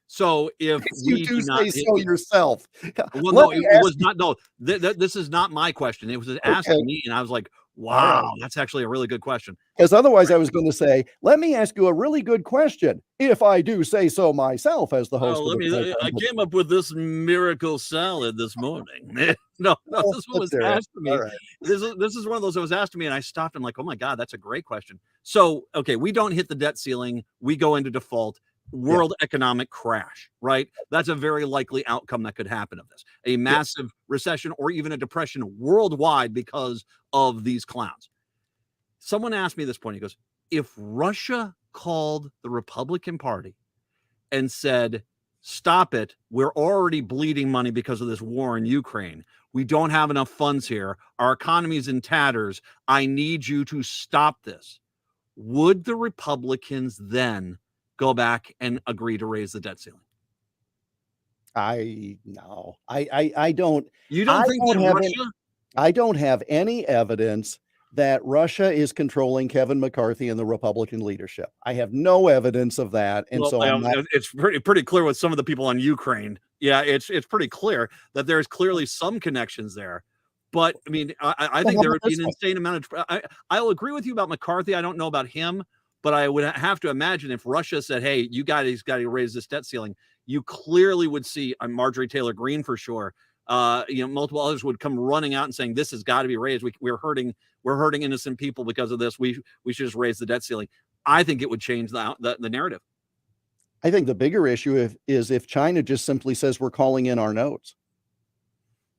So if you we do do not say so yourself. Well, no, it was not. No, this is not my question. It was asking me, and I was like, wow, that's actually a really good question. Because otherwise I was going to say, let me ask you a really good question. If I do say so myself as the host. I came up with this miracle salad this morning. no, this one was asked to me. Right. This is one of those that was asked to me, and I stopped. I'm like, oh my God, that's a great question. So, okay, we don't hit the debt ceiling. We go into default. World economic crash, right? That's a very likely outcome that could happen of this. A massive recession or even a depression worldwide because of these clowns. Someone asked me this point. He goes, if Russia called the Republican Party and said, stop it, we're already bleeding money because of this war in Ukraine. We don't have enough funds here. Our economy's in tatters. I need you to stop this. Would the Republicans then go back and agree to raise the debt ceiling? I don't. You don't think that Russia? I don't have any evidence that Russia is controlling Kevin McCarthy and the Republican leadership. I have no evidence of that, and it's pretty clear with some of the people on Ukraine. Yeah, it's pretty clear that there's clearly some connections there. But I mean, I think there would be an insane amount of. I'll agree with you about McCarthy. I don't know about him. But I would have to imagine if Russia said, hey, you guys got to raise this debt ceiling, you clearly would see Marjorie Taylor Greene for sure. Multiple others would come running out and saying, this has got to be raised. We're hurting innocent people because of this. We should just raise the debt ceiling. I think it would change the narrative. I think the bigger issue is if China just simply says we're calling in our notes.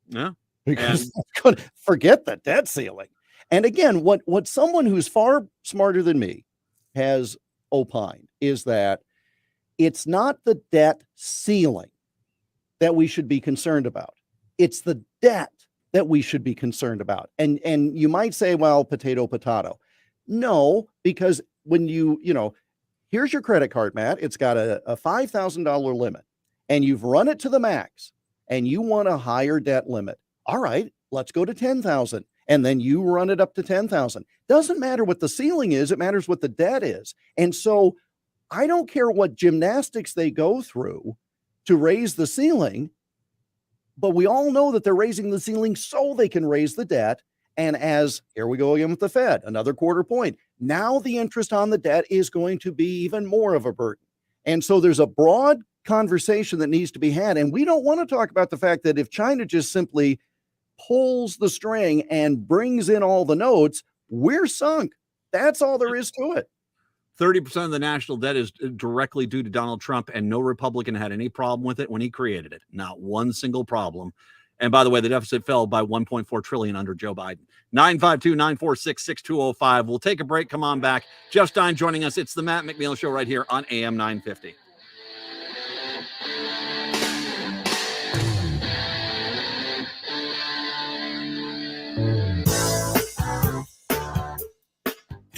Yeah. Because forget the debt ceiling. And again, what someone who's far smarter than me has opined is that it's not the debt ceiling that we should be concerned about. It's the debt that we should be concerned about. And you might say, well, potato. No, because when here's your credit card, Matt. It's got a $5,000 limit and you've run it to the max and you want a higher debt limit. All right, let's go to 10,000. And then you run it up to 10,000. Doesn't matter what the ceiling is. It matters what the debt is. And so I don't care what gymnastics they go through to raise the ceiling, but we all know that they're raising the ceiling so they can raise the debt. And here we go again with the Fed, another quarter point. Now the interest on the debt is going to be even more of a burden. And so there's a broad conversation that needs to be had. And we don't want to talk about the fact that if China just simply pulls the string and brings in all the notes, we're sunk. That's all there is to it. 30% of the national debt is directly due to Donald Trump, and no Republican had any problem with it when he created it. Not one single problem. And by the way, the deficit fell by $1.4 trillion under Joe Biden. 952-946-6205. We'll take a break. Come on back. Jeff Stein joining us. It's the Matt McNeil Show right here on AM 950.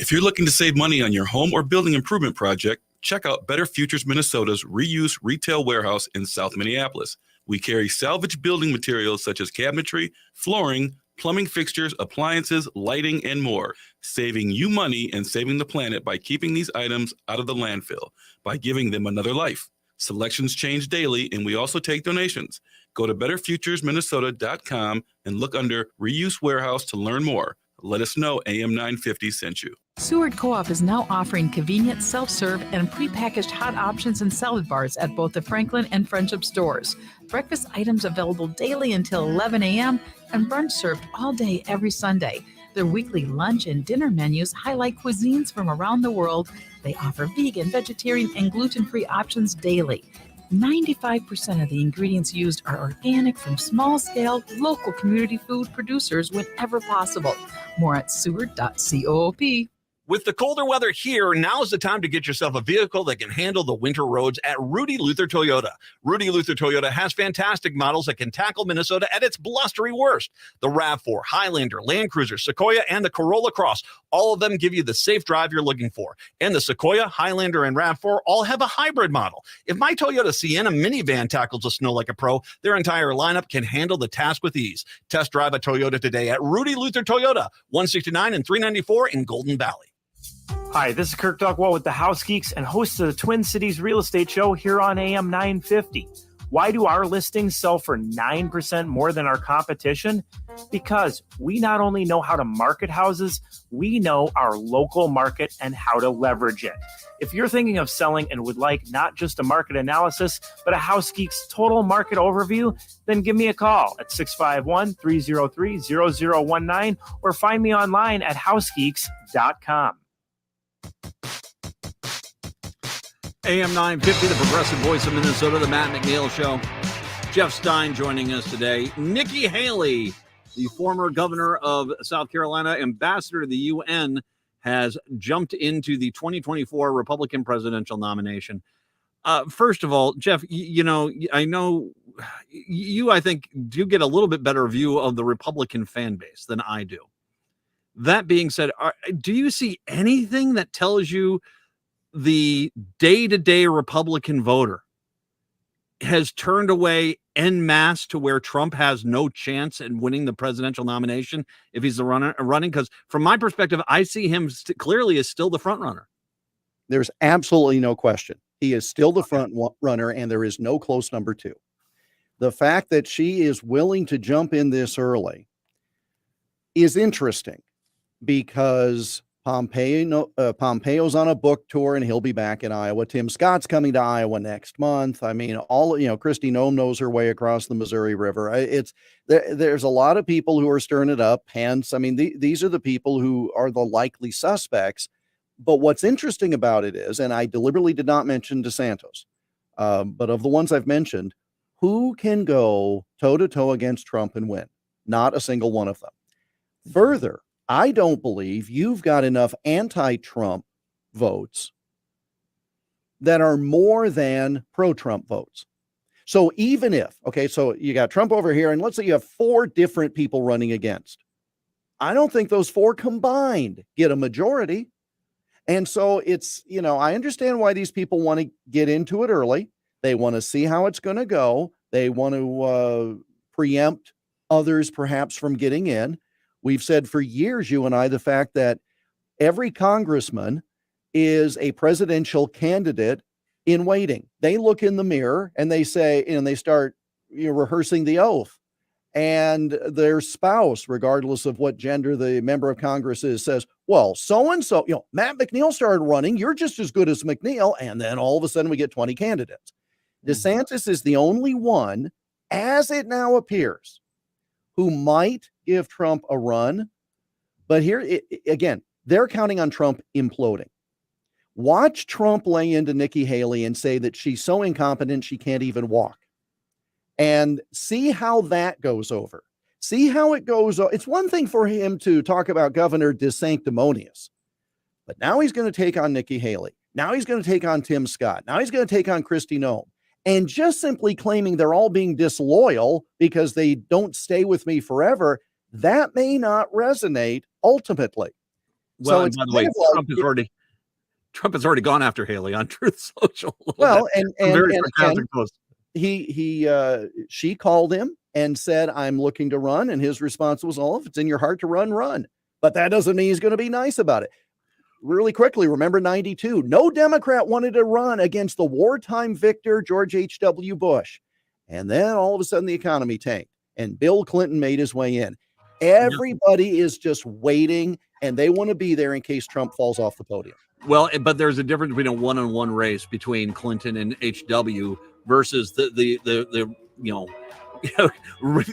If you're looking to save money on your home or building improvement project, check out Better Futures Minnesota's reuse retail warehouse in South Minneapolis. We carry salvage building materials such as cabinetry, flooring, plumbing fixtures, appliances, lighting, and more, saving you money and saving the planet by keeping these items out of the landfill, by giving them another life. Selections change daily, and we also take donations. Go to betterfuturesminnesota.com and look under Reuse Warehouse to learn more. Let us know AM 950 sent you. Seward Co-op is now offering convenient self-serve and prepackaged hot options and salad bars at both the Franklin and Friendship stores. Breakfast items available daily until 11 a.m. and brunch served all day every Sunday. Their weekly lunch and dinner menus highlight cuisines from around the world. They offer vegan, vegetarian, and gluten-free options daily. 95% of the ingredients used are organic from small-scale, local community food producers whenever possible. More at seward.coop. With the colder weather here, now's the time to get yourself a vehicle that can handle the winter roads at Rudy Luther Toyota. Rudy Luther Toyota has fantastic models that can tackle Minnesota at its blustery worst. The RAV4, Highlander, Land Cruiser, Sequoia, and the Corolla Cross, all of them give you the safe drive you're looking for. And the Sequoia, Highlander, and RAV4 all have a hybrid model. If my Toyota Sienna minivan tackles the snow like a pro, their entire lineup can handle the task with ease. Test drive a Toyota today at Rudy Luther Toyota, 169 and 394 in Golden Valley. Hi, this is Kirk Dugwall with the House Geeks and host of the Twin Cities Real Estate Show here on AM 950. Why do our listings sell for 9% more than our competition? Because we not only know how to market houses, we know our local market and how to leverage it. If you're thinking of selling and would like not just a market analysis, but a House Geeks total market overview, then give me a call at 651-303-0019 or find me online at housegeeks.com. AM 950, the progressive voice of Minnesota, the Matt McNeil Show. Jeff Stein joining us today. Nikki Haley, the former governor of South Carolina, ambassador to the UN, has jumped into the 2024 Republican presidential nomination. First of all, Jeff, I know you, I think, do get a little bit better view of the Republican fan base than I do. That being said, do you see anything that tells you the day-to-day Republican voter has turned away en masse to where Trump has no chance in winning the presidential nomination if he's the running? Because from my perspective, I see him clearly as still the front runner. There's absolutely no question. He is still the front runner, and there is no close number two. The fact that she is willing to jump in this early is interesting because Pompeo's on a book tour and he'll be back in Iowa. Tim Scott's coming to Iowa next month. I mean, Kristi Noem knows her way across the Missouri River. There's a lot of people who are stirring it up. Hence, I mean, these are the people who are the likely suspects. But what's interesting about it is, and I deliberately did not mention DeSantis, but of the ones I've mentioned, who can go toe to toe against Trump and win? Not a single one of them. Further, I don't believe you've got enough anti-Trump votes that are more than pro-Trump votes. So even if, so you got Trump over here, and let's say you have 4 different people running against, I don't think those 4 combined get a majority. And so it's, I understand why these people want to get into it early. They want to see how it's going to go. They want to preempt others perhaps from getting in. We've said for years, you and I, the fact that every congressman is a presidential candidate in waiting. They look in the mirror and they say, and they start rehearsing the oath. And their spouse, regardless of what gender the member of Congress is, says, well, so-and-so, Matt McNeil started running. You're just as good as McNeil. And then all of a sudden we get 20 candidates. DeSantis is the only one, as it now appears, who might give Trump a run. But here, again, they're counting on Trump imploding. Watch Trump lay into Nikki Haley and say that she's so incompetent she can't even walk. And see how that goes over. See how it goes. It's one thing for him to talk about Governor DeSanctimonious, but now he's going to take on Nikki Haley. Now he's going to take on Tim Scott. Now he's going to take on Kristi Noem. And just simply claiming they're all being disloyal because they don't stay with me forever, that may not resonate ultimately. Well, so and by the way, Trump has already gone after Haley on Truth Social. Well, she called him and said, I'm looking to run. And his response was, if it's in your heart to run, run. But that doesn't mean he's going to be nice about it. Really quickly, remember 92. No Democrat wanted to run against the wartime victor, George H.W. Bush. And then all of a sudden the economy tanked and Bill Clinton made his way in. Everybody is just waiting and they want to be there in case Trump falls off the podium. Well, but there's a difference between a one-on-one race between Clinton and HW versus the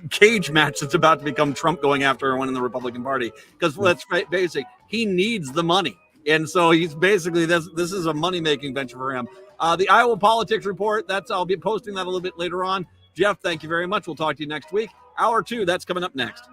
cage match that's about to become Trump going after everyone in the Republican Party. Because let's face it, he needs the money. And so he's basically, this is a money-making venture for him. The Iowa Politics Report, I'll be posting that a little bit later on. Jeff, thank you very much. We'll talk to you next week. Hour 2, that's coming up next.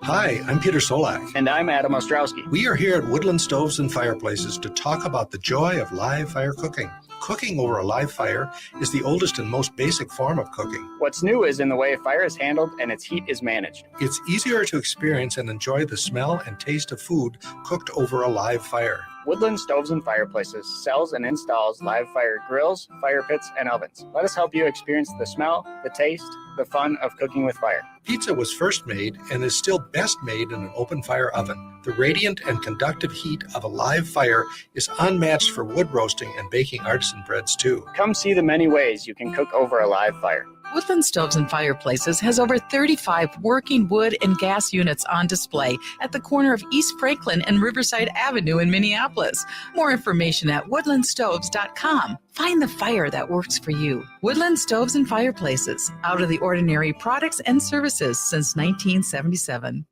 Hi, I'm Peter Solak. And I'm Adam Ostrowski. We are here at Woodland Stoves and Fireplaces to talk about the joy of live fire cooking. Cooking over a live fire is the oldest and most basic form of cooking. What's new is in the way fire is handled and its heat is managed. It's easier to experience and enjoy the smell and taste of food cooked over a live fire. Woodland Stoves and Fireplaces sells and installs live fire grills, fire pits, and ovens. Let us help you experience the smell, the taste, the fun of cooking with fire. Pizza was first made and is still best made in an open fire oven. The radiant and conductive heat of a live fire is unmatched for wood roasting and baking artisan breads too. Come see the many ways you can cook over a live fire. Woodland Stoves and Fireplaces has over 35 working wood and gas units on display at the corner of East Franklin and Riverside Avenue in Minneapolis. More information at woodlandstoves.com. Find the fire that works for you. Woodland Stoves and Fireplaces. Out of the ordinary products and services since 1977.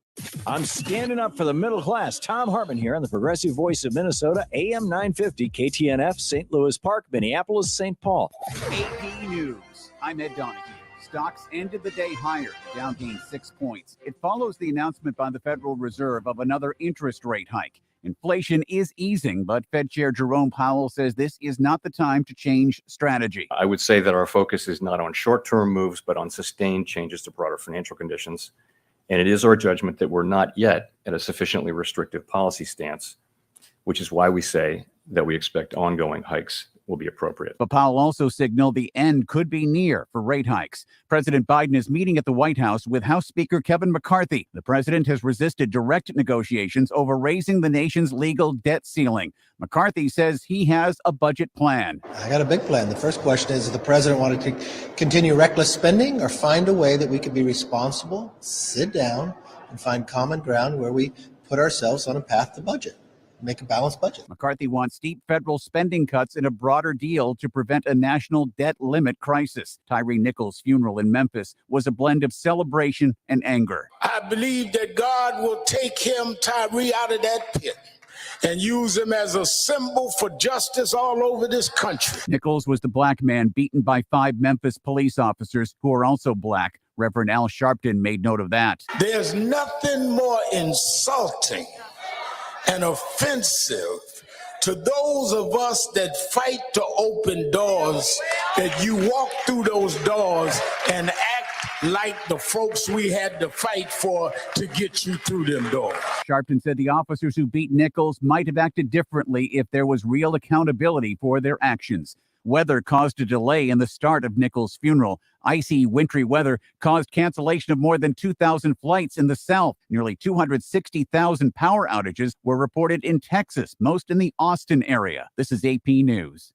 I'm standing up for the middle class. Tom Hartman here on the Progressive Voice of Minnesota, AM 950, KTNF, St. Louis Park, Minneapolis, St. Paul. AP News. I'm Ed Donahue. Stocks ended the day higher. Dow gained 6 points. It follows the announcement by the Federal Reserve of another interest rate hike. Inflation is easing, but Fed Chair Jerome Powell says this is not the time to change strategy. I would say that our focus is not on short-term moves, but on sustained changes to broader financial conditions. And it is our judgment that we're not yet at a sufficiently restrictive policy stance, which is why we say that we expect ongoing hikes will be appropriate. But Powell also signaled the end could be near for rate hikes. President Biden is meeting at the White House with House Speaker Kevin McCarthy. The president has resisted direct negotiations over raising the nation's legal debt ceiling. McCarthy says he has a budget plan. I got a big plan. The first question is, does the president want to continue reckless spending or find a way that we could be responsible, sit down, and find common ground where we put ourselves on a path to budget? Make a balanced budget. McCarthy wants steep federal spending cuts and a broader deal to prevent a national debt limit crisis. Tyree Nichols' funeral in Memphis was a blend of celebration and anger. I believe that God will take him, Tyree, out of that pit and use him as a symbol for justice all over this country. Nichols was the black man beaten by 5 Memphis police officers who are also black. Reverend Al Sharpton made note of that. There's nothing more insulting and offensive to those of us that fight to open doors, that you walk through those doors and act like the folks we had to fight for to get you through them doors. Sharpton said the officers who beat Nichols might have acted differently if there was real accountability for their actions. Weather caused a delay in the start of Nichols' funeral. Icy, wintry weather caused cancellation of more than 2,000 flights in the South. Nearly 260,000 power outages were reported in Texas, most in the Austin area. This is AP News.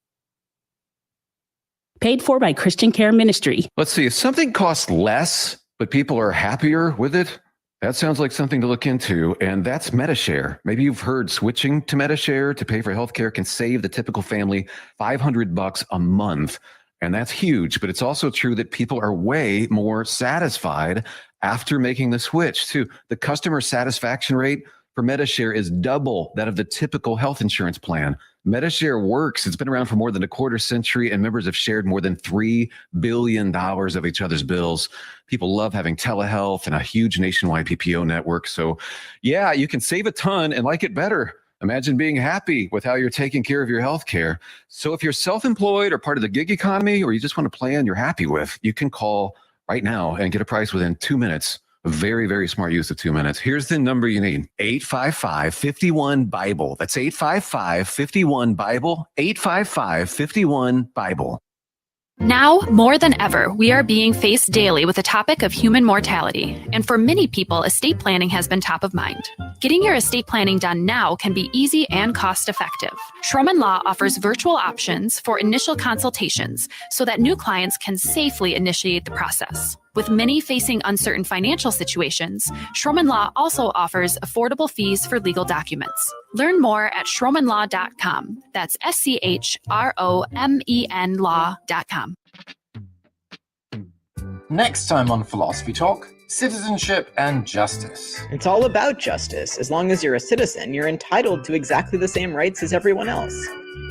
Paid for by Christian Care Ministry. Let's see, if something costs less, but people are happier with it, that sounds like something to look into, and that's MediShare. Maybe you've heard switching to MediShare to pay for healthcare can save the typical family $500 a month, and that's huge. But it's also true that people are way more satisfied after making the switch, too. The customer satisfaction rate for MediShare is double that of the typical health insurance plan. MediShare works. It's been around for more than a quarter century, and members have shared more than $3 billion of each other's bills. People love having telehealth and a huge nationwide PPO network. So, yeah, you can save a ton and like it better. Imagine being happy with how you're taking care of your health care. So if you're self-employed or part of the gig economy, or you just want a plan you're happy with, you can call right now and get a price within 2 minutes. A very, very smart use of 2 minutes. Here's the number you need. 855-51-BIBLE. That's 855-51-BIBLE. 855-51-BIBLE. Now, more than ever, we are being faced daily with the topic of human mortality. And for many people, estate planning has been top of mind. Getting your estate planning done now can be easy and cost-effective. Schroman Law offers virtual options for initial consultations so that new clients can safely initiate the process. With many facing uncertain financial situations, Schroman Law also offers affordable fees for legal documents. Learn more at schromanlaw.com. That's SCHROMEN law.com. Next time on Philosophy Talk, citizenship and justice. It's all about justice. As long as you're a citizen, you're entitled to exactly the same rights as everyone else.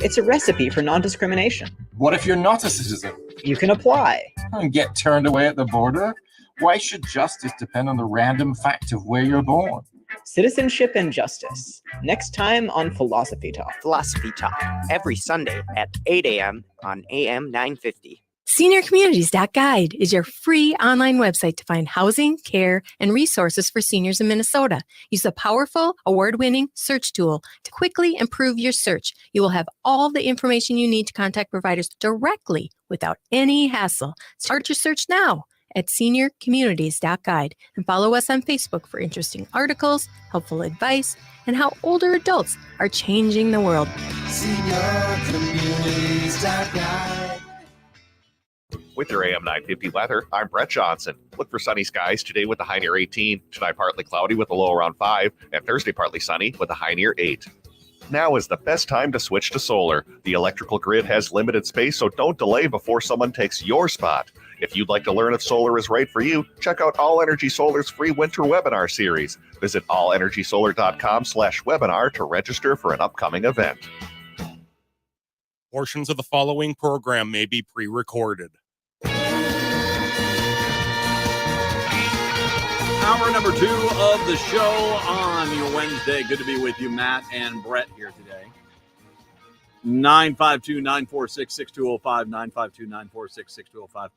It's a recipe for non-discrimination. What if you're not a citizen? You can apply. And get turned away at the border? Why should justice depend on the random fact of where you're born? Citizenship and Justice. Next time on Philosophy Talk. Philosophy Talk, every Sunday at 8 a.m. on AM 950. SeniorCommunities.guide is your free online website to find housing, care, and resources for seniors in Minnesota. Use the powerful, award-winning search tool to quickly improve your search. You will have all the information you need to contact providers directly without any hassle. Start your search now at SeniorCommunities.guide and follow us on Facebook for interesting articles, helpful advice, and how older adults are changing the world. SeniorCommunities.guide. With your AM 950 weather, I'm Brett Johnson. Look for sunny skies today with a high near 18. Tonight, partly cloudy with a low around 5. And Thursday, partly sunny with a high near 8. Now is the best time to switch to solar. The electrical grid has limited space, so don't delay before someone takes your spot. If you'd like to learn if solar is right for you, check out All Energy Solar's free winter webinar series. Visit allenergysolar.com/webinar to register for an upcoming event. Portions of the following program may be pre-recorded. Hour number 2 of the show on your Wednesday. Good to be with you, Matt and Brett here today. 952-946-6205, 952-946-6205.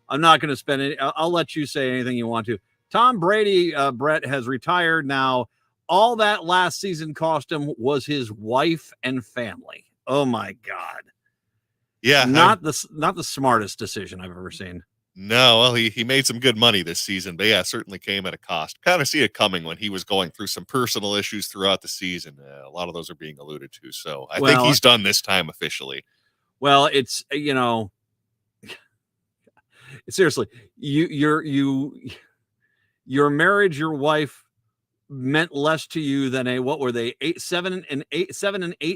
I'm not going to spend it. I'll let you say anything you want to. Tom Brady, Brett, has retired now. All that last season cost him was his wife and family. Oh, my God. Yeah. Not the smartest decision I've ever seen. No, well, he made some good money this season, but yeah, certainly came at a cost. Kind of see it coming when he was going through some personal issues throughout the season. A lot of those are being alluded to. So I think he's done this time officially. Well, it's, seriously, your marriage, your wife meant less to you than what were they? 7 and 8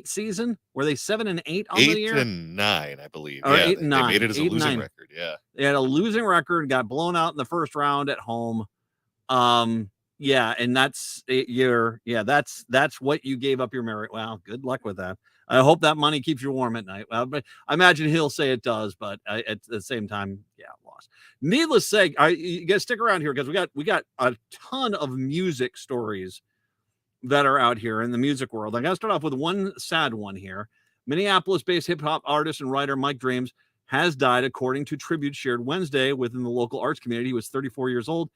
season? Were they 7 and 8 on the year? 8 and 9, I believe. Or yeah, 8 and 9. They made it as a losing record. Yeah. They had a losing record, got blown out in the first round at home. Yeah, and that's what you gave up your marriage. Well, good luck with that. I hope that money keeps you warm at night. Well, but I imagine he'll say it does, but at the same time, yeah, lost. Needless to say, you guys stick around here because we got a ton of music stories that are out here in the music world. I got to start off with one sad one here. Minneapolis-based hip-hop artist and writer Mike Dreams has died, according to tribute shared Wednesday within the local arts community. He was 34 years old.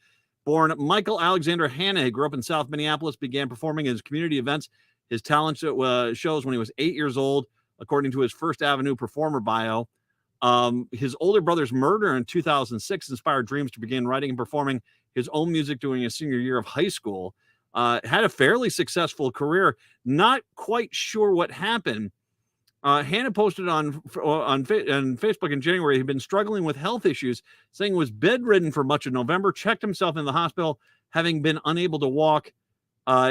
Born Michael Alexander Hanna, he grew up in South Minneapolis, began performing at his community events. His talent shows when he was 8 years old, according to his First Avenue performer bio. His older brother's murder in 2006 inspired Dreams to begin writing and performing his own music during his senior year of high school. Had a fairly successful career. Not quite sure what happened. Hannah posted on Facebook in January he'd been struggling with health issues, saying he was bedridden for much of November, checked himself in the hospital, having been unable to walk.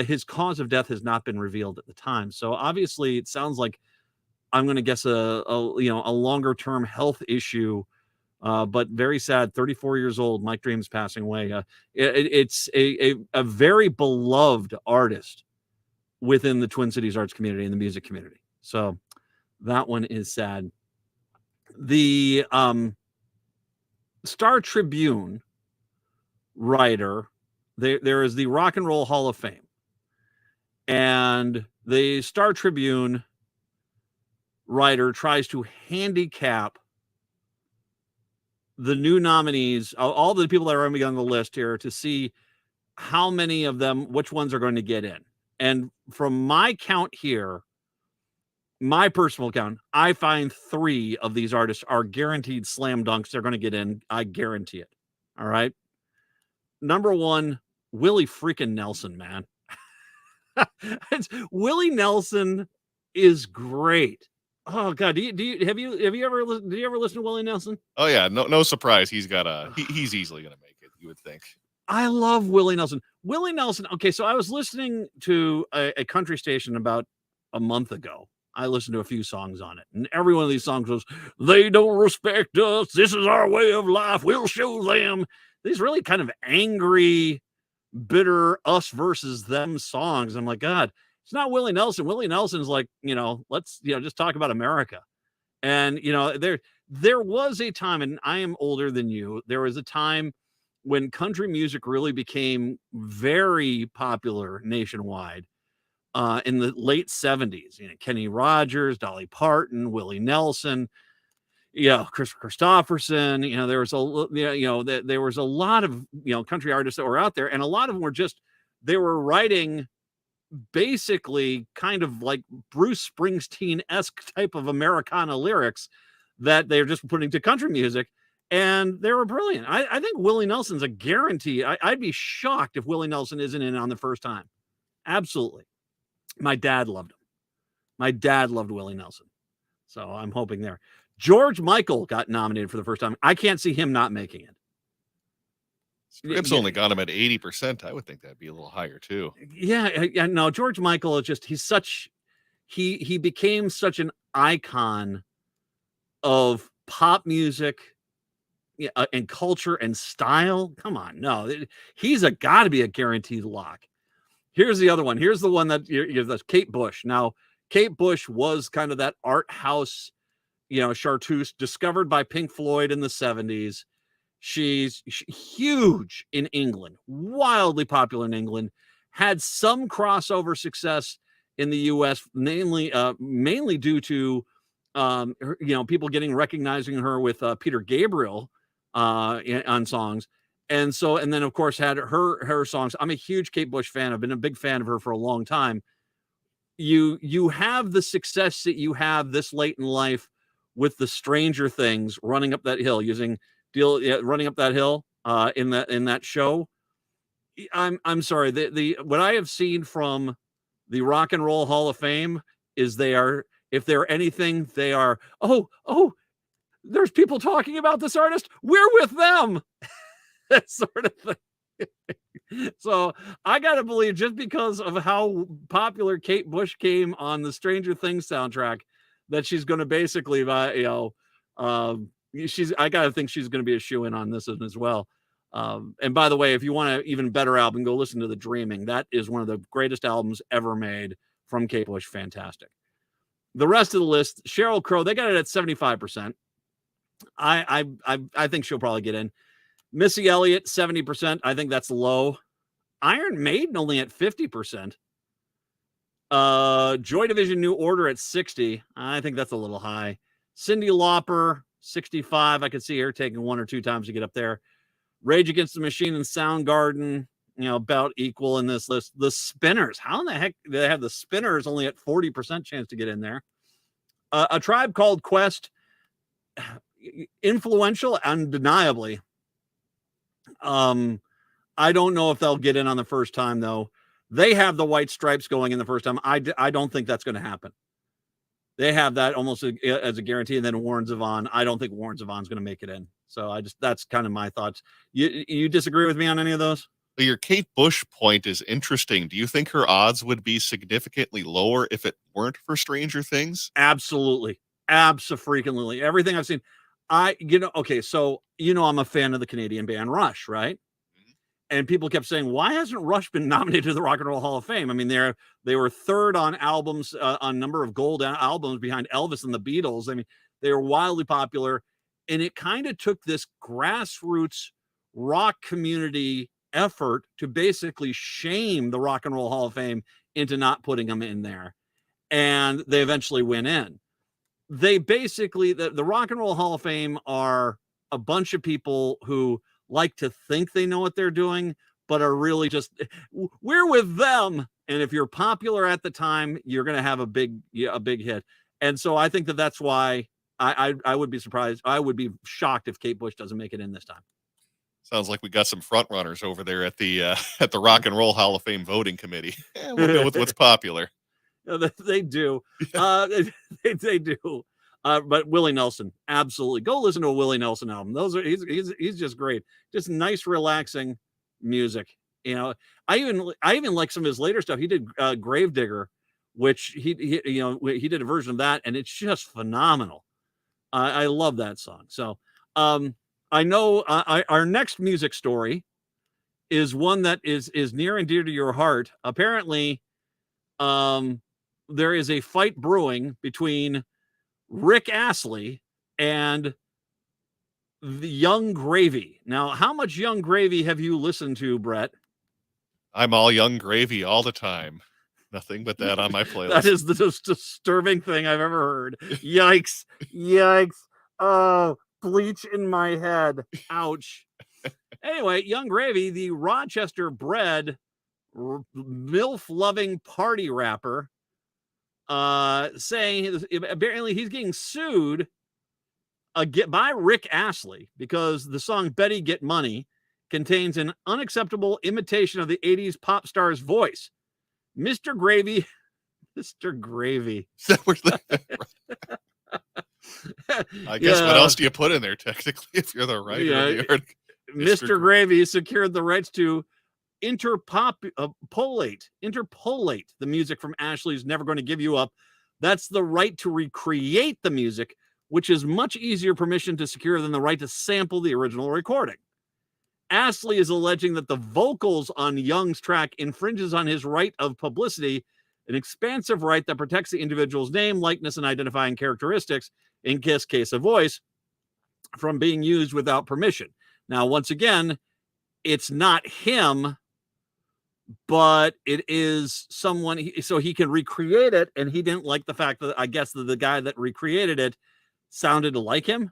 His cause of death has not been revealed at the time. So obviously it sounds like, I'm going to guess a longer term health issue, but very sad. 34 years old, Mike Dreams passing away. It's a very beloved artist within the Twin Cities arts community and the music community. So that one is sad. The Star Tribune writer, there is the Rock and Roll Hall of Fame. And the Star Tribune writer tries to handicap the new nominees, all the people that are going to be on the list here, to see how many of them, which ones are going to get in. And from my count here, my personal count, I find 3 of these artists are guaranteed slam dunks. They're going to get in. I guarantee it. All right. Number 1, Willie freaking Nelson, man. Willie Nelson is great. Oh God, do you ever listen to Willie Nelson? Oh yeah, no surprise. He's easily going to make it, you would think. I love Willie Nelson. Willie Nelson. Okay, so I was listening to a country station about a month ago. I listened to a few songs on it, and every one of these songs was, "They don't respect us. This is our way of life. We'll show them." These really kind of angry, bitter us versus them songs. I'm like, God, it's not Willie Nelson. Willie Nelson's like, let's just talk about America. And there was a time, and I am older than you. There was a time when country music really became very popular nationwide in the late 70s. Kenny Rogers, Dolly Parton, Willie Nelson, Chris Christopherson. There was there was a lot of country artists that were out there, and a lot of them were they were writing basically kind of like Bruce Springsteen-esque type of Americana lyrics that they're just putting to country music, and they were brilliant. I think Willie Nelson's a guarantee. I'd be shocked if Willie Nelson isn't in on the first time. Absolutely. My dad loved him. My dad loved Willie Nelson. So I'm hoping there. George Michael got nominated for the first time. I can't see him not making it. Scripps only got him at 80%. I would think that'd be a little higher too. Yeah, no, George Michael is he became such an icon of pop music and culture and style. Come on, no, he's got to be a guaranteed lock. Here's the other one. Here's the one that's Kate Bush. Now, Kate Bush was kind of that art house, chartreuse, discovered by Pink Floyd in the 70s. She's huge in England, wildly popular in England, had some crossover success in the U.S., mainly due to, people recognizing her with Peter Gabriel on songs. And then of course had her songs. I'm a huge Kate Bush fan. I've been a big fan of her for a long time. You have the success that you have this late in life with the Stranger Things, Running Up That Hill, Running Up That Hill in that show. I'm sorry. The what I have seen from the Rock and Roll Hall of Fame is if they're anything, they are, there's people talking about this artist. We're with them. That sort of thing. So I got to believe, just because of how popular Kate Bush came on the Stranger Things soundtrack, that she's going to basically, I got to think she's going to be a shoo-in on this one as well. And by the way, if you want an even better album, go listen to The Dreaming. That is one of the greatest albums ever made from Kate Bush. Fantastic. The rest of the list, Sheryl Crow, they got it at 75%. I think she'll probably get in. Missy Elliott, 70%. I think that's low. Iron Maiden only at 50%. Joy Division New Order at 60. I think that's a little high. Cyndi Lauper, 65. I could see her taking one or two times to get up there. Rage Against the Machine and Soundgarden, about equal in this list. The Spinners. How in the heck do they have the Spinners only at 40% chance to get in there? A Tribe Called Quest, influential, undeniably. I don't know if they'll get in on the first time, though. They have the White Stripes going in the first time. I don't think that's going to happen. They have that almost as a guarantee. And then Warren Zevon. I don't think Warren Zevon's going to make it in. So that's kind of my thoughts. You disagree with me on any of those? Your Kate Bush point is interesting. Do you think her odds would be significantly lower if it weren't for Stranger Things? Absolutely. Abso-freaking-lutely. Everything I've seen. So, I'm a fan of the Canadian band Rush, right? And people kept saying, why hasn't Rush been nominated to the Rock and Roll Hall of Fame? I mean, they were third on albums, on number of gold albums behind Elvis and the Beatles. I mean, they were wildly popular. And it kind of took this grassroots rock community effort to basically shame the Rock and Roll Hall of Fame into not putting them in there. And they eventually went in. They basically, the Rock and Roll Hall of Fame are a bunch of people who like to think they know what they're doing, but are really just, we're with them. And if you're popular at the time, you're going to have a big hit. And so I think that's why I would be surprised. I would be shocked if Kate Bush doesn't make it in this time. Sounds like we got some front runners over there at the Rock and Roll Hall of Fame voting committee. We'll go with what's popular. They do. They do. But Willie Nelson, absolutely. Go listen to a Willie Nelson album. He's just great. Just nice, relaxing music. I even like some of his later stuff. He did Gravedigger, which he did a version of that, and it's just phenomenal. I love that song. So I know our next music story is one that is near and dear to your heart. Apparently, there is a fight brewing between Rick Astley and the Young Gravy. Now, how much Young Gravy have you listened to, Brett? I'm all Young Gravy all the time. Nothing but that on my playlist. That is the most disturbing thing I've ever heard. Yikes. Yikes. Oh, bleach in my head. Ouch. Anyway, Young Gravy, the Rochester bred MILF-loving party rapper, saying apparently he's getting sued by Rick Astley because the song Betty Get Money contains an unacceptable imitation of the 80s pop star's voice. Mr. Gravy. I guess what else do you put in there technically if you're the writer of the article? Mr. Gravy secured the rights to interpolate the music from Ashley's Never Going to Give You Up. That's the right to recreate the music, which is much easier permission to secure than the right to sample the original recording. Astley is alleging that the vocals on Young's track infringes on his right of publicity, an expansive right that protects the individual's name, likeness, and identifying characteristics, in this case a voice, from being used without permission. Now, once again, it's not him, but it is someone, so he can recreate it, and he didn't like the fact that, I guess, that the guy that recreated it sounded like him.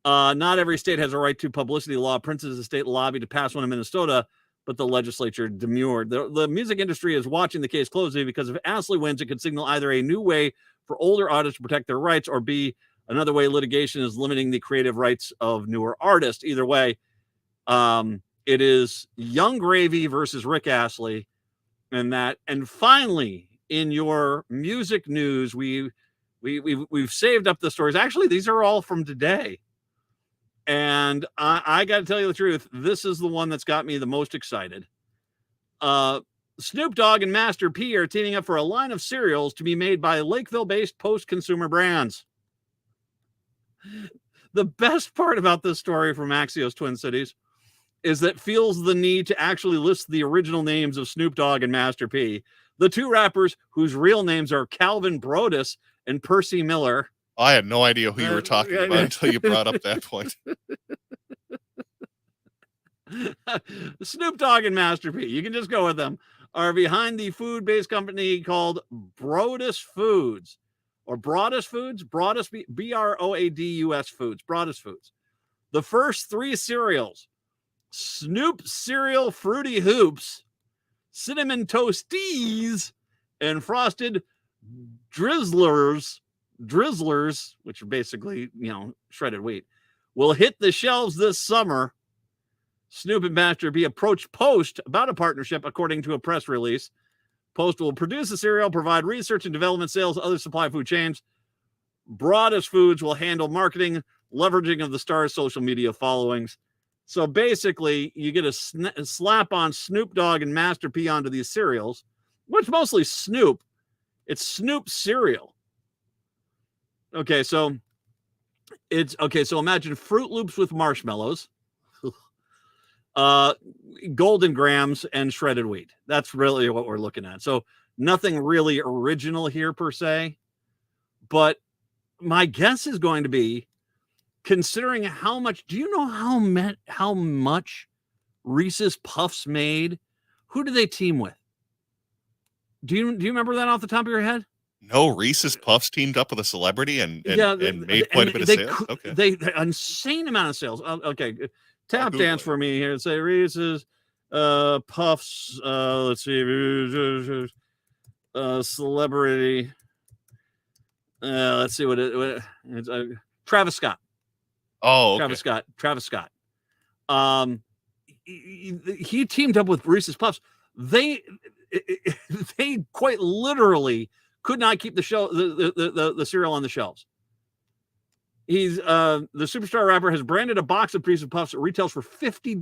Not every state has a right to publicity law. Prince's estate lobbied to pass one in Minnesota, but the legislature demurred. The music industry is watching the case closely because if Astley wins, it could signal either a new way for older artists to protect their rights, or B, another way litigation is limiting the creative rights of newer artists. Either way, it is Young Gravy versus Rick Astley. And finally, in your music news, we've saved up the stories. Actually, these are all from today. And I got to tell you the truth, this is the one that's got me the most excited. Snoop Dogg and Master P are teaming up for a line of cereals to be made by Lakeville-based post-consumer brands. The best part about this story from Axios Twin Cities is that feels the need to actually list the original names of Snoop Dogg and Master P, the two rappers whose real names are Calvin Brodus and Percy Miller. I had no idea who you were talking about until you brought up that point. Snoop Dogg and Master P, you can just go with them, are behind the food-based company called Brodus Foods, or Broadus Foods, Broadus, Brodus Foods, Broadus Foods. The first three cereals, Snoop Cereal Fruity Hoops, Cinnamon Toasties, and Frosted Drizzlers, which are basically, shredded wheat, will hit the shelves this summer. Snoop and Master P approached Post about a partnership, according to a press release. Post will produce the cereal, provide research and development, sales, other supply food chains. Broadus Foods will handle marketing, leveraging of the star's social media followings. So basically, you get a slap on Snoop Dogg and Master P onto these cereals, which mostly Snoop. It's Snoop cereal. Okay, so imagine Fruit Loops with marshmallows, Golden Grams, and shredded wheat. That's really what we're looking at. So nothing really original here per se, but my guess is going to be, considering how much, do you know how much Reese's Puffs made? Who do they team with? Do you remember that off the top of your head? No, Reese's Puffs teamed up with a celebrity and made quite a bit of sales. Okay, they insane amount of sales. Okay, tap dance for me here. Say Reese's Puffs. Let's see, celebrity. Let's see what it's. Travis Scott. Oh, okay. Travis Scott. He teamed up with Reese's Puffs. They quite literally could not keep the cereal on the shelves. He's the superstar rapper has branded a box of Reese's Puffs that retails for $50.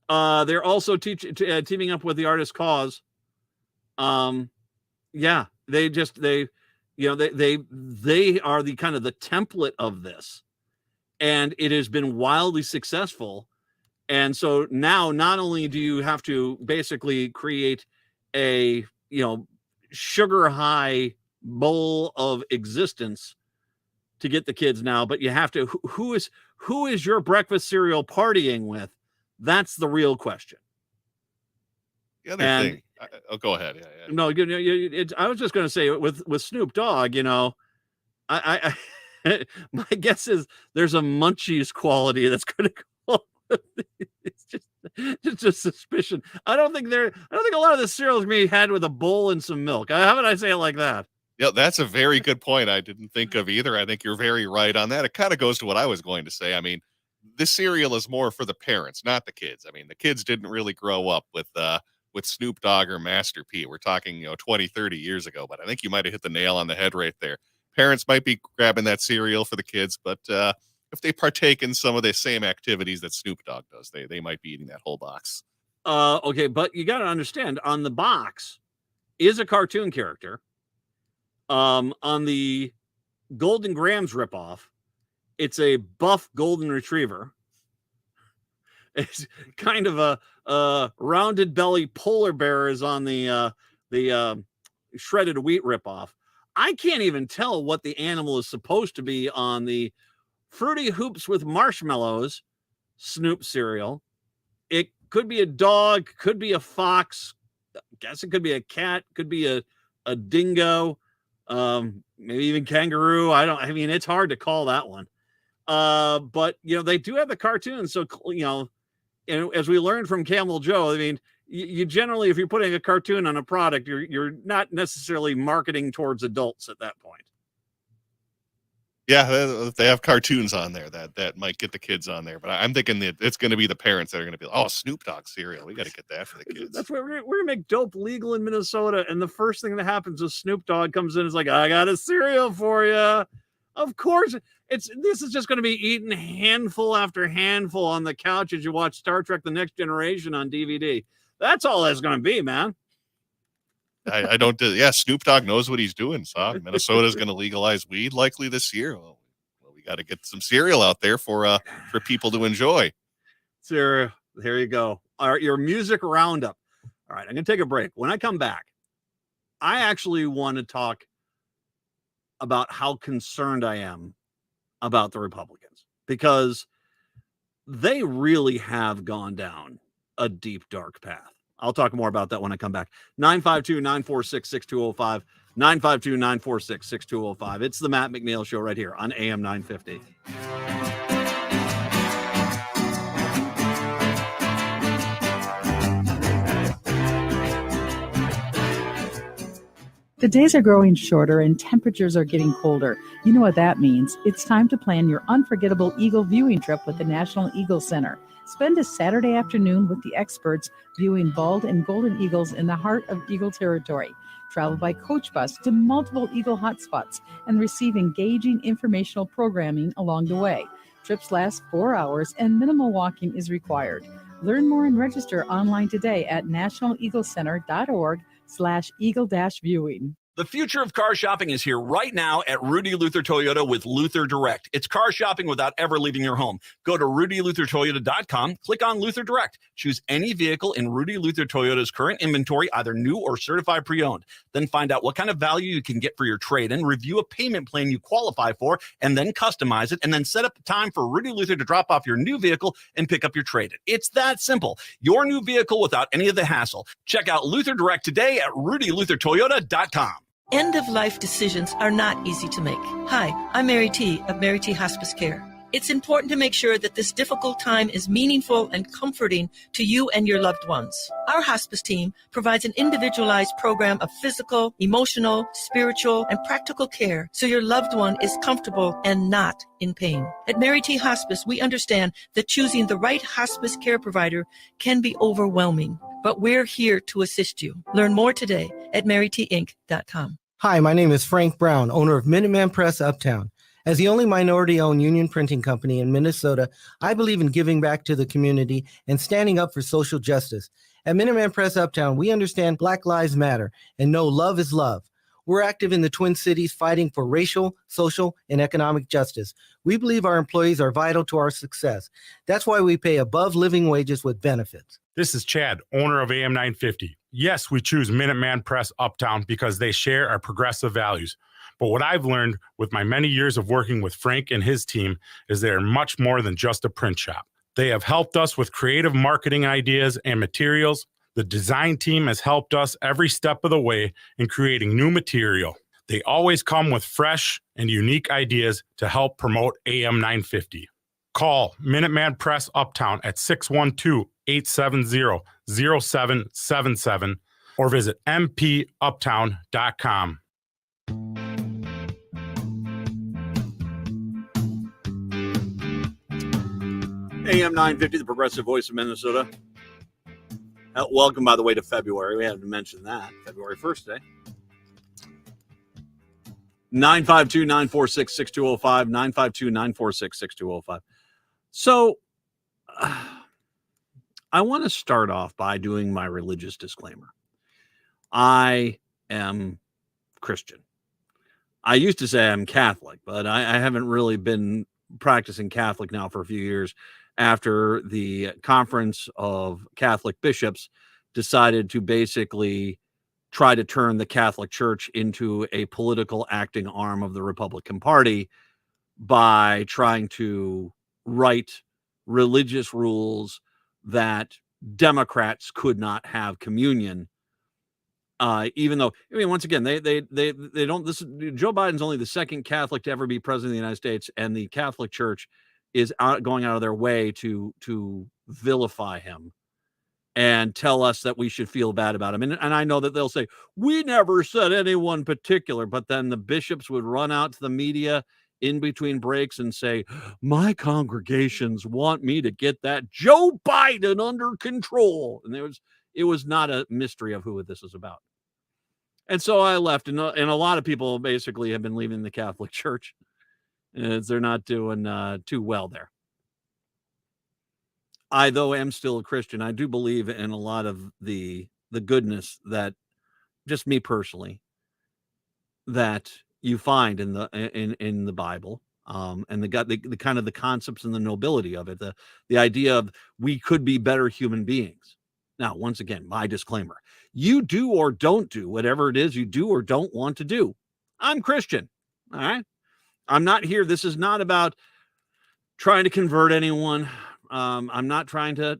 $50. They're also teaming up with the artist Cause. They are the kind of the template of this, and it has been wildly successful. And so now not only do you have to basically create a, sugar high bowl of existence to get the kids now, but you have to, who is your breakfast cereal partying with? That's the real question. The other thing, go ahead. Yeah. No, I was just going to say with Snoop Dogg, I my guess is there's a Munchies quality that's going to go. It's just suspicion. I don't think a lot of the cereal is going to be had with a bowl and some milk. How would I say it like that? Yeah, that's a very good point. I didn't think of either. I think you're very right on that. It kind of goes to what I was going to say. I mean, this cereal is more for the parents, not the kids. I mean, the kids didn't really grow up with Snoop Dogg or Master P. We're talking, 20, 30 years ago, but I think you might have hit the nail on the head right there. Parents might be grabbing that cereal for the kids, but if they partake in some of the same activities that Snoop Dogg does, they might be eating that whole box. Okay, but you got to understand, on the box is a cartoon character. On the Golden Grams ripoff, it's a buff golden retriever. It's kind of a rounded belly polar bear is on the shredded wheat ripoff. I can't even tell what the animal is supposed to be on the Fruity Hoops with Marshmallows Snoop cereal. It could be a dog, could be a fox. I guess it could be a cat, could be a dingo, maybe even kangaroo. It's hard to call that one. But they do have the cartoons. So, and as we learned from Camel Joe, I mean, you generally, if you're putting a cartoon on a product, you're not necessarily marketing towards adults at that point. Yeah, if they have cartoons on there, that might get the kids on there. But I'm thinking that it's going to be the parents that are going to be like, oh, Snoop Dogg cereal. We got to get that for the kids. That's why we're going to make dope legal in Minnesota. And the first thing that happens is Snoop Dogg comes in and is like, I got a cereal for you. Of course, this is just going to be eaten handful after handful on the couch as you watch Star Trek The Next Generation on DVD. That's all that's going to be, man. I don't. Yeah, Snoop Dogg knows what he's doing. So Minnesota's going to legalize weed likely this year. Well, we got to get some cereal out there for people to enjoy. Cereal. There you go. All right, your music roundup. All right, I'm going to take a break. When I come back, I actually want to talk about how concerned I am about the Republicans, because they really have gone down a deep, dark path. I'll talk more about that when I come back. 952-946-6205. 952-946-6205. It's the Matt McNeil Show right here on AM 950. The days are growing shorter and temperatures are getting colder. You know what that means. It's time to plan your unforgettable Eagle viewing trip with the National Eagle Center. Spend a Saturday afternoon with the experts viewing bald and golden eagles in the heart of Eagle territory. Travel by coach bus to multiple Eagle hotspots and receive engaging informational programming along the way. Trips last 4 hours and minimal walking is required. Learn more and register online today at nationaleaglecenter.org/eagle-viewing. The future of car shopping is here right now at Rudy Luther Toyota with Luther Direct. It's car shopping without ever leaving your home. Go to rudyluthertoyota.com, click on Luther Direct. Choose any vehicle in Rudy Luther Toyota's current inventory, either new or certified pre-owned. Then find out what kind of value you can get for your trade-in, review a payment plan you qualify for, and then customize it, and then set up a time for Rudy Luther to drop off your new vehicle and pick up your trade-in. It's that simple. Your new vehicle without any of the hassle. Check out Luther Direct today at rudyluthertoyota.com. End-of-life decisions are not easy to make. Hi, I'm Mary T. of Mary T. Hospice Care. It's important to make sure that this difficult time is meaningful and comforting to you and your loved ones. Our hospice team provides an individualized program of physical, emotional, spiritual, and practical care so your loved one is comfortable and not in pain. At Mary T. Hospice, we understand that choosing the right hospice care provider can be overwhelming, but we're here to assist you. Learn more today at marytinc.com. Hi, my name is Frank Brown, owner of Minuteman Press Uptown. As the only minority-owned union printing company in Minnesota, I believe in giving back to the community and standing up for social justice. At Minuteman Press Uptown, we understand Black Lives Matter and know love is love. We're active in the Twin Cities fighting for racial, social, and economic justice. We believe our employees are vital to our success. That's why we pay above living wages with benefits. This is Chad, owner of AM 950. Yes, we choose Minuteman Press Uptown because they share our progressive values. But what I've learned with my many years of working with Frank and his team is they are much more than just a print shop. They have helped us with creative marketing ideas and materials. The design team has helped us every step of the way in creating new material. They always come with fresh and unique ideas to help promote AM 950. Call Minuteman Press Uptown at 612-870-0777 or visit mpuptown.com. AM 950, the progressive voice of Minnesota. Welcome, by the way, to February. We had to mention that. February 1st day. 952-946-6205, 952-946-6205. So I want to start off by doing my religious disclaimer. I am Christian. I used to say I'm Catholic, but I haven't really been practicing Catholic now for a few years after the Conference of Catholic Bishops decided to basically try to turn the Catholic Church into a political acting arm of the Republican Party by trying to write religious rules that Democrats could not have communion. Even though, I mean, once again, they don't. Joe Biden's only the second Catholic to ever be president of the United States, and the Catholic Church is going out of their way to vilify him and tell us that we should feel bad about him. And I know that they'll say, we never said anyone particular, but then the bishops would run out to the media in between breaks and say, my congregations want me to get that Joe Biden under control. And it was not a mystery of who this is about. And so I left, and a lot of people basically have been leaving the Catholic Church. They're not doing too well there. I, though, am still a Christian. I do believe in a lot of the goodness that, just me personally, that you find in the Bible, and the kind of the concepts and the nobility of it, the idea of we could be better human beings. Now, once again, my disclaimer: you do or don't do whatever it is you do or don't want to do. I'm Christian. All right. I'm not here. This is not about trying to convert anyone. I'm not trying to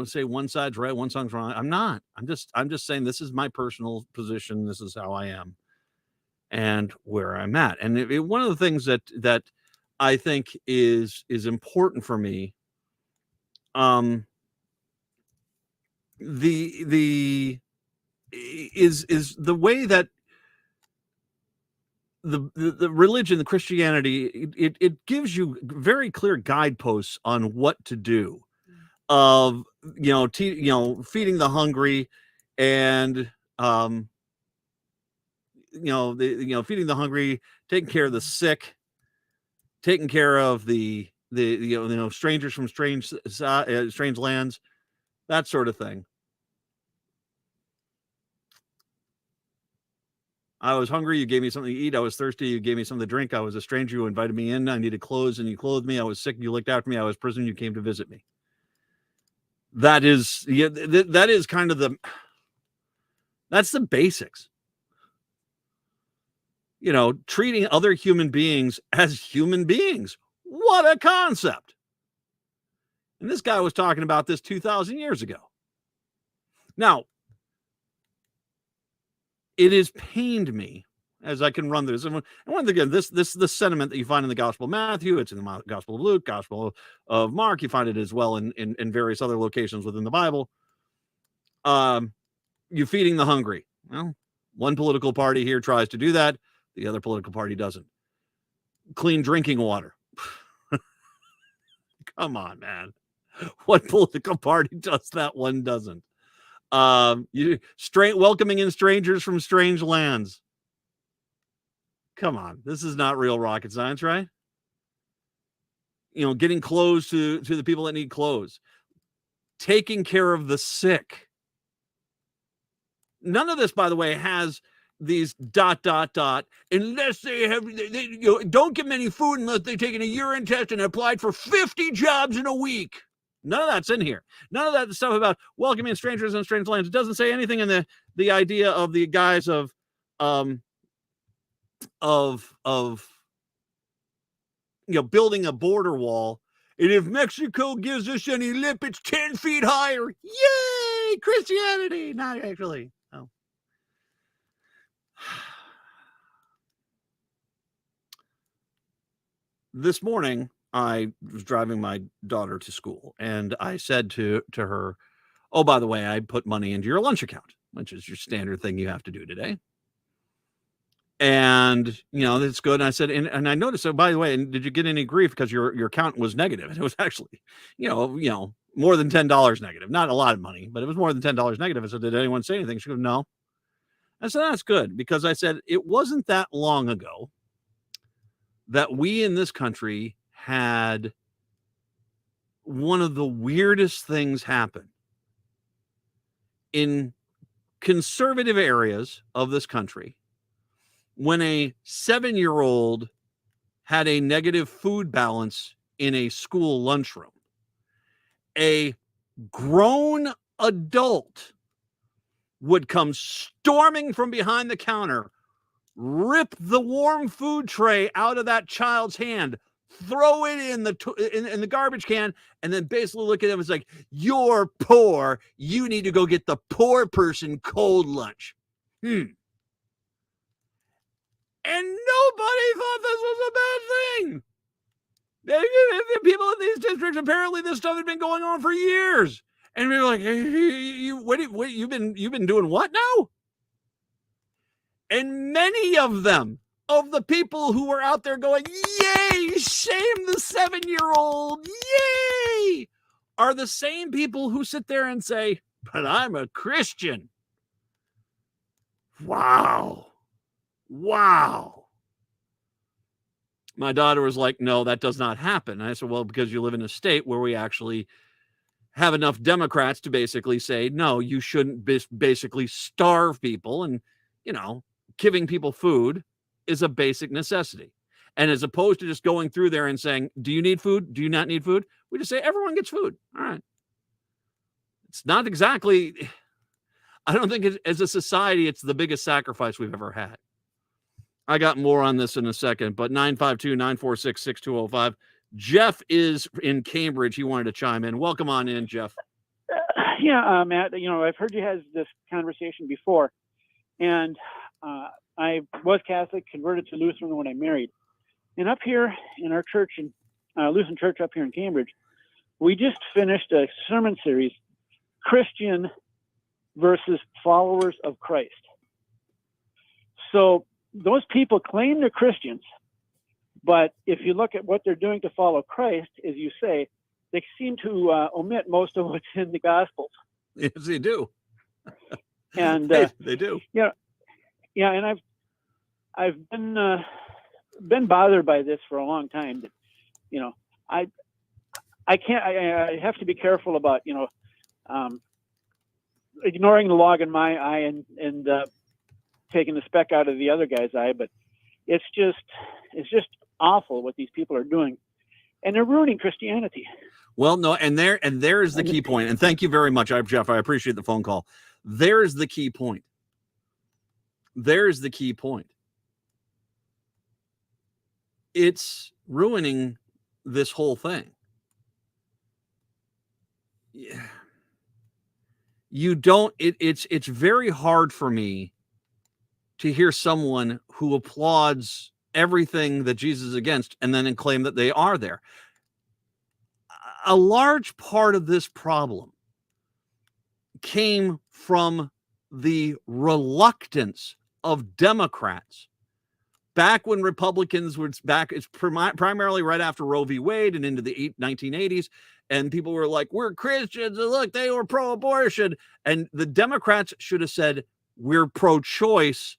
say one side's right, one side's wrong. I'm not. I'm just saying this is my personal position. This is how I am and where I'm at. And one of the things that I think is important for me, is the way that the religion, the Christianity, it gives you very clear guideposts on what to do, of feeding the hungry, and feeding the hungry, taking care of the sick, taking care of the strangers from strange lands, that sort of thing. I was hungry, you gave me something to eat. I was thirsty, you gave me something to drink. I was a stranger, you invited me in. I needed clothes, and you clothed me. I was sick, you looked after me. I was in prison, you came to visit me. That is kind of that's the basics. Treating other human beings as human beings. What a concept. And this guy was talking about this 2,000 years ago. Now, it has pained me as I can run through this. And once again, this the sentiment that you find in the Gospel of Matthew, it's in the Gospel of Luke, Gospel of Mark. You find it as well in various other locations within the Bible. You feeding the hungry. Well, one political party here tries to do that. The other political party doesn't. Clean drinking water. Come on, man. What political party does that? One doesn't. Welcoming in strangers from strange lands. Come on, this is not real rocket science, right? Getting clothes to the people that need clothes, taking care of the sick. None of this, by the way, has these ... unless they have, don't give them any food unless they've taken a urine test and applied for 50 jobs in a week. None of that's in here. None of that stuff about welcoming strangers in strange lands. It doesn't say anything in the idea of the guise of building a border wall. And if Mexico gives us any lip, it's 10 feet higher. Yay! Christianity. Not actually. No. This morning, I was driving my daughter to school, and I said to her, oh, by the way, I put money into your lunch account, which is your standard thing you have to do today. And, that's good. And I said, and I noticed, so by the way, and did you get any grief because your account was negative? And it was actually, more than $10 negative. Not a lot of money, but it was more than $10 negative. I said, did anyone say anything? She goes, no. I said, that's good, because I said, it wasn't that long ago that we in this country had one of the weirdest things happen in conservative areas of this country when a 7-year-old had a negative food balance in a school lunchroom. A grown adult would come storming from behind the counter, rip the warm food tray out of that child's hand, throw it in the garbage can, and then basically look at them as like, you're poor. You need to go get the poor person cold lunch. And nobody thought this was a bad thing. The people in these districts, apparently this stuff had been going on for years. And we were like, hey, you've been doing what now? And many of them, of the people who were out there going, yay, shame the 7-year-old, yay, are the same people who sit there and say, but I'm a Christian. Wow. My daughter was like, no, that does not happen. And I said, well, because you live in a state where we actually have enough Democrats to basically say, no, you shouldn't basically starve people. And, giving people food is a basic necessity. And as opposed to just going through there and saying, do you need food? Do you not need food? We just say everyone gets food. All right. It's not exactly, I don't think as a society, it's the biggest sacrifice we've ever had. I got more on this in a second, but 952-946-6205. Jeff is in Cambridge. He wanted to chime in. Welcome on in, Jeff. Yeah, Matt, I've heard you had this conversation before, and I was Catholic, converted to Lutheran when I married. And up here in our church, in Lutheran Church up here in Cambridge, we just finished a sermon series, Christian versus followers of Christ. So those people claim they're Christians, but if you look at what they're doing to follow Christ, as you say, they seem to omit most of what's in the Gospels. Yes, they do. And they do. Yeah, and I've been bothered by this for a long time. That, I have to be careful about ignoring the log in my eye and taking the speck out of the other guy's eye. But it's just awful what these people are doing, and they're ruining Christianity. Well, no, and there is the key point. And thank you very much, Jeff. I appreciate the phone call. There's the key point. There's the key point. It's ruining this whole thing. Yeah. It's very hard for me to hear someone who applauds everything that Jesus is against and then claim that they are there. A large part of this problem came from the reluctance of Democrats back when Republicans were back. It's primarily right after Roe v. Wade and into the 1980s. And people were like, we're Christians. And look, they were pro-abortion. And the Democrats should have said, we're pro-choice.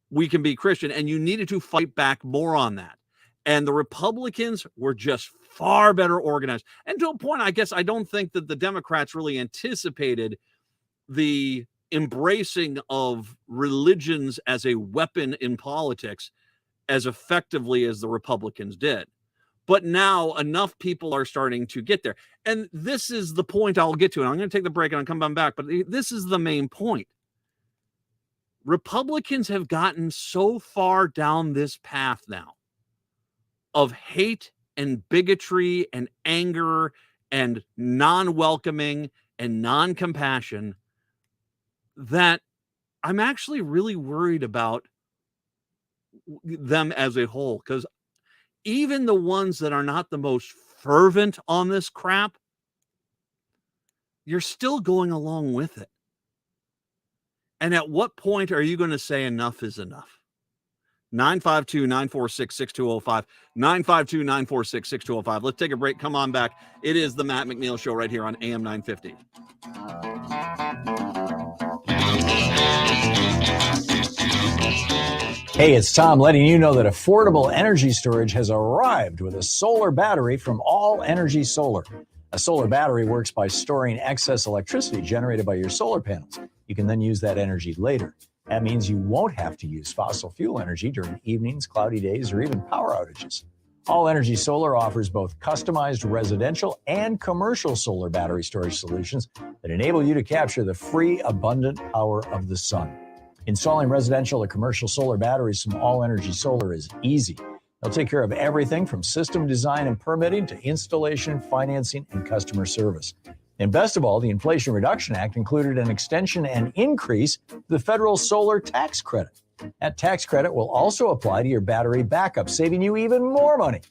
We can be Christian. And you needed to fight back more on that. And the Republicans were just far better organized. And to a point, I guess I don't think that the Democrats really anticipated the embracing of religions as a weapon in politics as effectively as the Republicans did. But now enough people are starting to get there. And this is the point I'll get to. And I'm going to take the break and I'll come back. But this is the main point. Republicans have gotten so far down this path now of hate and bigotry and anger and non-welcoming and non-compassion that I'm actually really worried about them as a whole, because even the ones that are not the most fervent on this crap, you're still going along with it. And at what point are you going to say enough is enough? 952-946-6205. 952-946-6205. Let's take a break. Come on back. It is the Matt McNeil Show right here on AM 950. Hey, it's Tom letting you know that affordable energy storage has arrived with a solar battery from All Energy Solar. A solar battery works by storing excess electricity generated by your solar panels. You can then use that energy later. That means you won't have to use fossil fuel energy during evenings, cloudy days, or even power outages. All Energy Solar offers both customized residential and commercial solar battery storage solutions that enable you to capture the free, abundant power of the sun. Installing residential or commercial solar batteries from All Energy Solar is easy. They'll take care of everything from system design and permitting to installation, financing, and customer service. And best of all, the Inflation Reduction Act included an extension and increase to the federal solar tax credit. That tax credit will also apply to your battery backup, saving you even more money.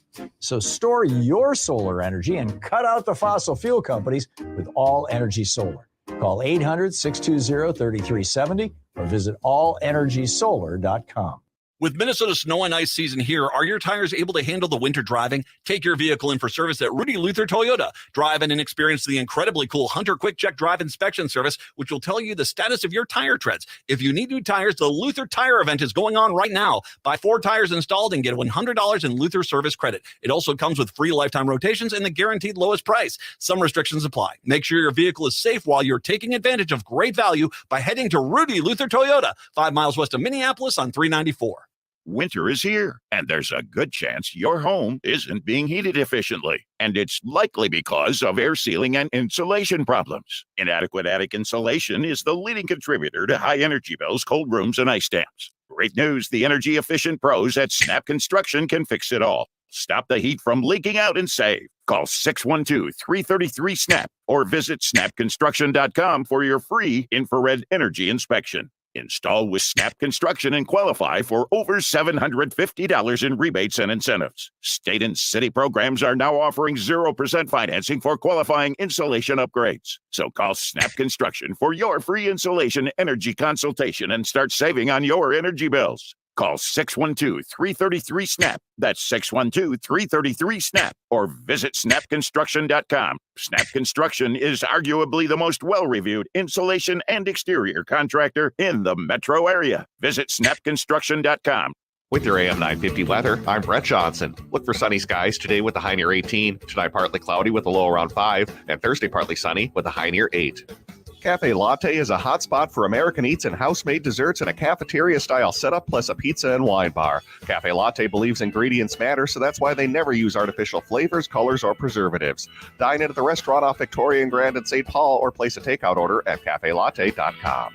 So store your solar energy and cut out the fossil fuel companies with All Energy Solar. Call 800-620-3370 or visit allenergysolar.com. With Minnesota snow and ice season here, are your tires able to handle the winter driving? Take your vehicle in for service at Rudy Luther Toyota. Drive in and experience the incredibly cool Hunter Quick Check Drive Inspection Service, which will tell you the status of your tire treads. If you need new tires, the Luther Tire Event is going on right now. Buy 4 tires installed and get $100 in Luther service credit. It also comes with free lifetime rotations and the guaranteed lowest price. Some restrictions apply. Make sure your vehicle is safe while you're taking advantage of great value by heading to Rudy Luther Toyota, 5 miles west of Minneapolis on 394. Winter is here, and there's a good chance your home isn't being heated efficiently. And it's likely because of air sealing and insulation problems. Inadequate attic insulation is the leading contributor to high energy bills, cold rooms, and ice dams. Great news, the energy-efficient pros at Snap Construction can fix it all. Stop the heat from leaking out and save. Call 612-333-SNAP or visit snapconstruction.com for your free infrared energy inspection. Install with Snap Construction and qualify for over $750 in rebates and incentives. State and city programs are now offering 0% financing for qualifying insulation upgrades. So call Snap Construction for your free insulation energy consultation and start saving on your energy bills. Call 612-333-SNAP. That's 612-333-SNAP. Or visit snapconstruction.com. Snap Construction is arguably the most well-reviewed insulation and exterior contractor in the metro area. Visit snapconstruction.com. With your AM 950 weather, I'm Brett Johnson. Look for sunny skies today with a high near 18. Tonight, partly cloudy with a low around 5. And Thursday, partly sunny with a high near 8. Cafe Latte is a hot spot for American eats and house-made desserts in a cafeteria-style setup, plus a pizza and wine bar. Cafe Latte believes ingredients matter, so that's why they never use artificial flavors, colors, or preservatives. Dine in at the restaurant off Victoria and Grand in St. Paul or place a takeout order at cafelatte.com.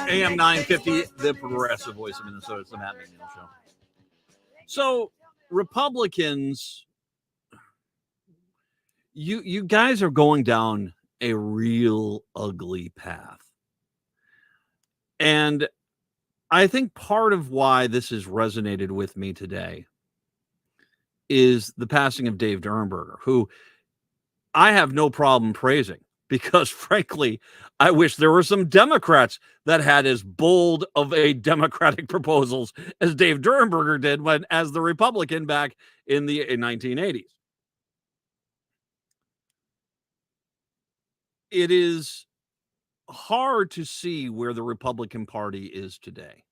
AM 950, the progressive voice of Minnesota. It's the Matt McNeil Show. So, Republicans, you guys are going down a real ugly path. And I think part of why this has resonated with me today is the passing of Dave Durenberger, who I have no problem praising, because frankly, I wish there were some Democrats that had as bold of a Democratic proposals as Dave Durenberger did when as the Republican back in the 1980s. It is hard to see where the Republican Party is today.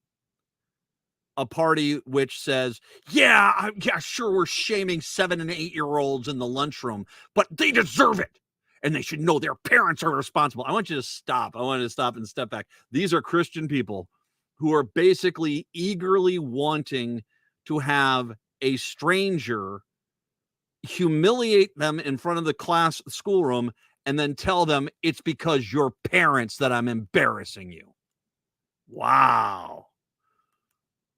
A party which says, yeah, sure, we're shaming 7 and 8 year olds in the lunchroom, but they deserve it. And they should know their parents are responsible. I want you to stop. I want you to stop and step back. These are Christian people who are basically eagerly wanting to have a stranger humiliate them in front of the schoolroom and then tell them it's because you're parents that I'm embarrassing you. Wow.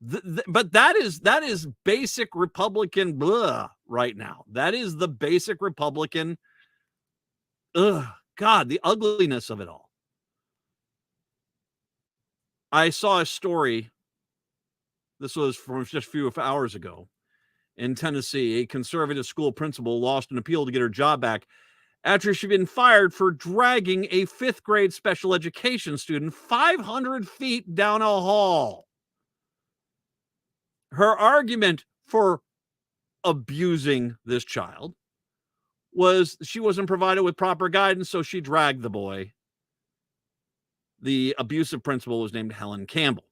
But that is basic Republican blah right now. That is the basic Republican. God, the ugliness of it all. I saw a story. This was from just a few hours ago in Tennessee. A conservative school principal lost an appeal to get her job back after she'd been fired for dragging a 5th grade special education student 500 feet down a hall. Her argument for abusing this child was she wasn't provided with proper guidance, so she dragged the boy. The abusive principal was named Helen Campbell.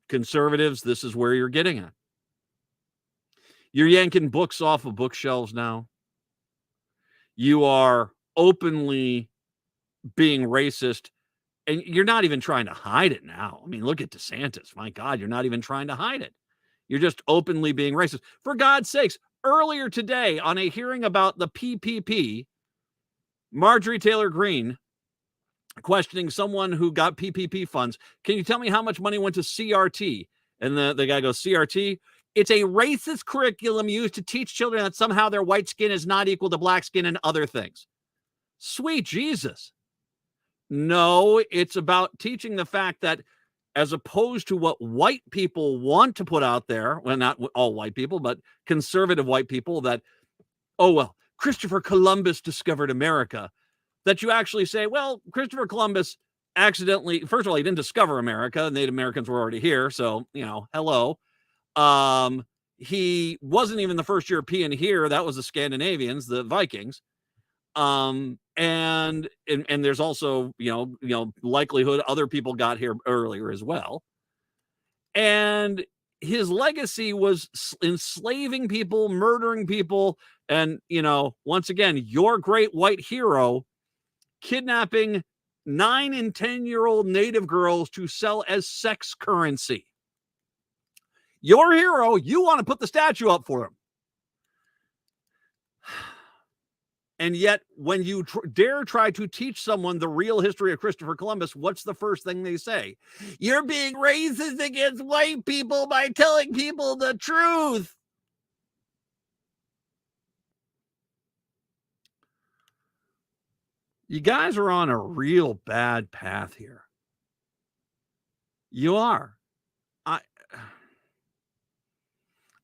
Conservatives, this is where you're getting at. You're yanking books off of bookshelves now. You are openly being racist, and you're not even trying to hide it now. I mean, look at DeSantis. My God, you're not even trying to hide it. You're just openly being racist. For God's sakes, earlier today on a hearing about the PPP, Marjorie Taylor Greene questioning someone who got PPP funds. Can you tell me how much money went to CRT? And the guy goes, CRT? It's a racist curriculum used to teach children that somehow their white skin is not equal to black skin and other things. Sweet Jesus. No, it's about teaching the fact that as opposed to what white people want to put out there, well, not all white people, but conservative white people, that, oh, well, Christopher Columbus discovered America, that you actually say, well, Christopher Columbus accidentally, first of all, he didn't discover America. Native Americans were already here. So, hello. He wasn't even the first European here. That was the Scandinavians, the Vikings. And there's also, likelihood other people got here earlier as well. And his legacy was enslaving people, murdering people. And, once again, your great white hero kidnapping 9 and 10-year-old Native girls to sell as sex currency. Your hero, you want to put the statue up for him. And yet, when you dare try to teach someone the real history of Christopher Columbus, what's the first thing they say? You're being racist against white people by telling people the truth. You guys are on a real bad path here. You are.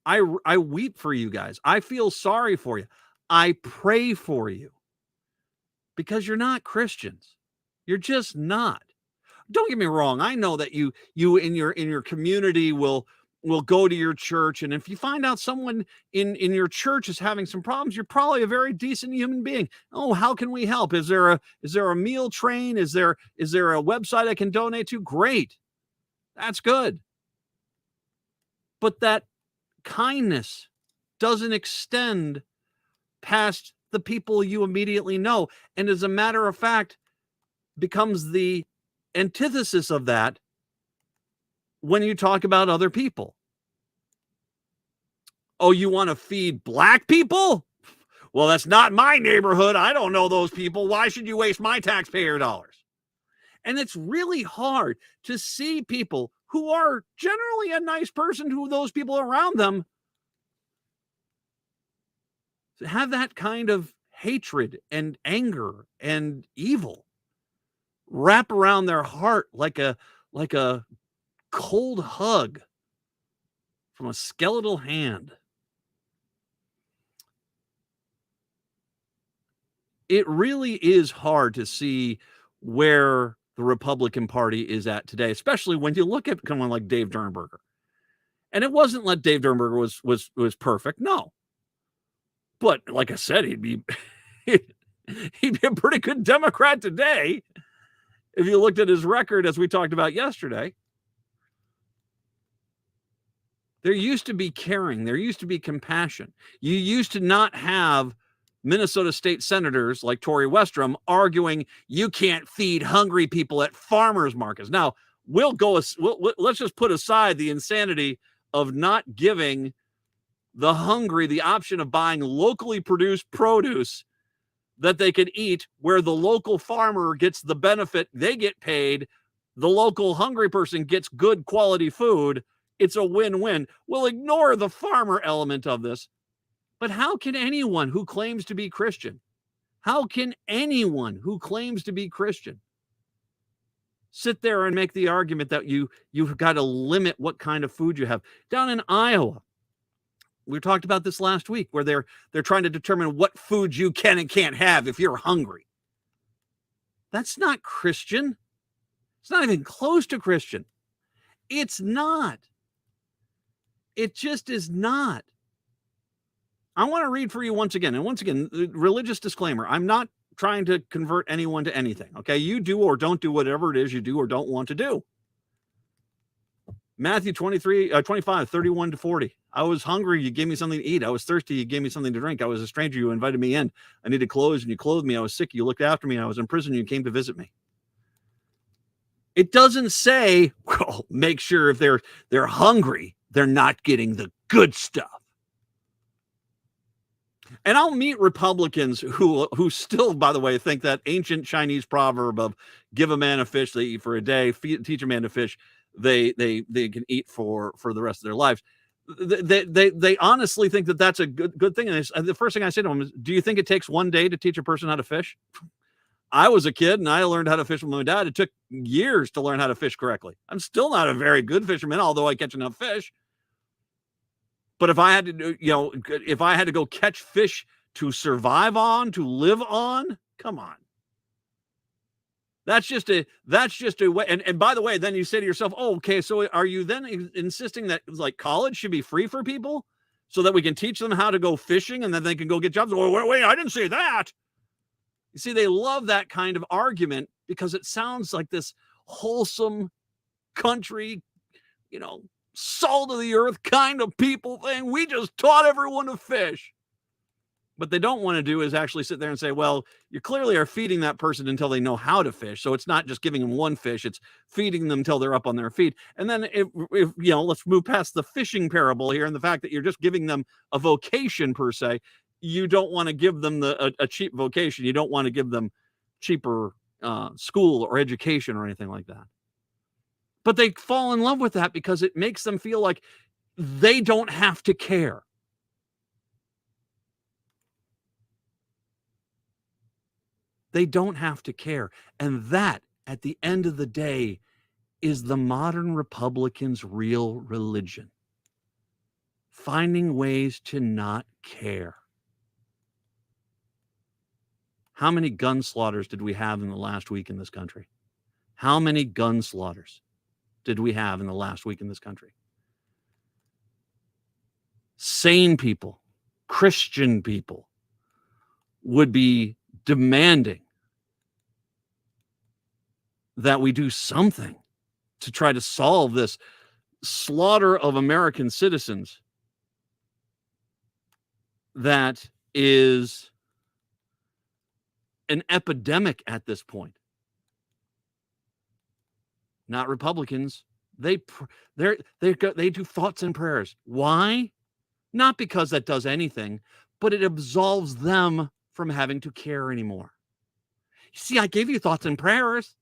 I weep for you guys. I feel sorry for you. I pray for you because you're not Christians. You're just not. Don't get me wrong. I know that you in your community will go to your church, and if you find out someone in your church is having some problems, you're probably a very decent human being. Oh, how can we help? Is there a meal train? Is there a website I can donate to? Great. That's good. But that kindness doesn't extend past the people you immediately know, and as a matter of fact becomes the antithesis of that when you talk about other people. Oh, you want to feed black people? Well, that's not my neighborhood. I don't know those people. Why should you waste my taxpayer dollars? And it's really hard to see people who are generally a nice person to those people around them have that kind of hatred and anger and evil wrap around their heart like a cold hug from a skeletal hand. It really is hard to see where the Republican Party is at today, especially when you look at someone like Dave Durnberger. And it wasn't that Dave Durnberger was perfect, no. But like I said, he'd be a pretty good Democrat today if you looked at his record, as we talked about yesterday. There used to be caring. There used to be compassion. You used to not have Minnesota state senators like Tory Westrom arguing you can't feed hungry people at farmers markets. Now, let's just put aside the insanity of not giving the hungry the option of buying locally produced produce that they can eat where the local farmer gets the benefit, they get paid, the local hungry person gets good quality food. It's a win-win. We'll ignore the farmer element of this. But how can anyone who claims to be Christian, sit there and make the argument that you've got to limit what kind of food you have? Down in Iowa, we talked about this last week, where they're trying to determine what foods you can and can't have if you're hungry. That's not Christian. It's not even close to Christian. It's not. It just is not. I want to read for you once again. And once again, religious disclaimer. I'm not trying to convert anyone to anything. Okay. You do or don't do whatever it is you do or don't want to do. Matthew 25, 31 to 40. I was hungry. You gave me something to eat. I was thirsty. You gave me something to drink. I was a stranger. You invited me in. I needed clothes and you clothed me. I was sick. You looked after me. I was in prison. You came to visit me. It doesn't say, well, make sure if they're hungry, they're not getting the good stuff. And I'll meet Republicans who still, by the way, think that ancient Chinese proverb of give a man a fish, they eat for a day, teach a man to fish, they can eat for the rest of their lives. They honestly think that that's a good thing. And the first thing I say to them is, do you think it takes one day to teach a person how to fish? I was a kid and I learned how to fish with my dad. It took years to learn how to fish correctly. I'm still not a very good fisherman, although I catch enough fish. But if I had to go catch fish to survive on, to live on, come on. That's just a way. And by the way, then you say to yourself, oh, okay, so are you then insisting that like college should be free for people so that we can teach them how to go fishing and then they can go get jobs? Wait, I didn't say that. You see, they love that kind of argument because it sounds like this wholesome country, salt of the earth kind of people thing. We just taught everyone to fish. What they don't want to do is actually sit there and say, well, you clearly are feeding that person until they know how to fish. So it's not just giving them one fish, it's feeding them until they're up on their feet. And then if let's move past the fishing parable here and the fact that you're just giving them a vocation per se. You don't want to give them a cheap vocation. You don't want to give them cheaper school or education or anything like that. But they fall in love with that because it makes them feel like they don't have to care. They don't have to care. And that, at the end of the day, is the modern Republican's real religion. Finding ways to not care. How many gun slaughters did we have in the last week in this country? How many gun slaughters did we have in the last week in this country? Sane people, Christian people, would be demanding that we do something to try to solve this slaughter of American citizens that is an epidemic at this point. Not Republicans. They do thoughts and prayers. Why? Not because that does anything, but it absolves them from having to care anymore. You see, I gave you thoughts and prayers.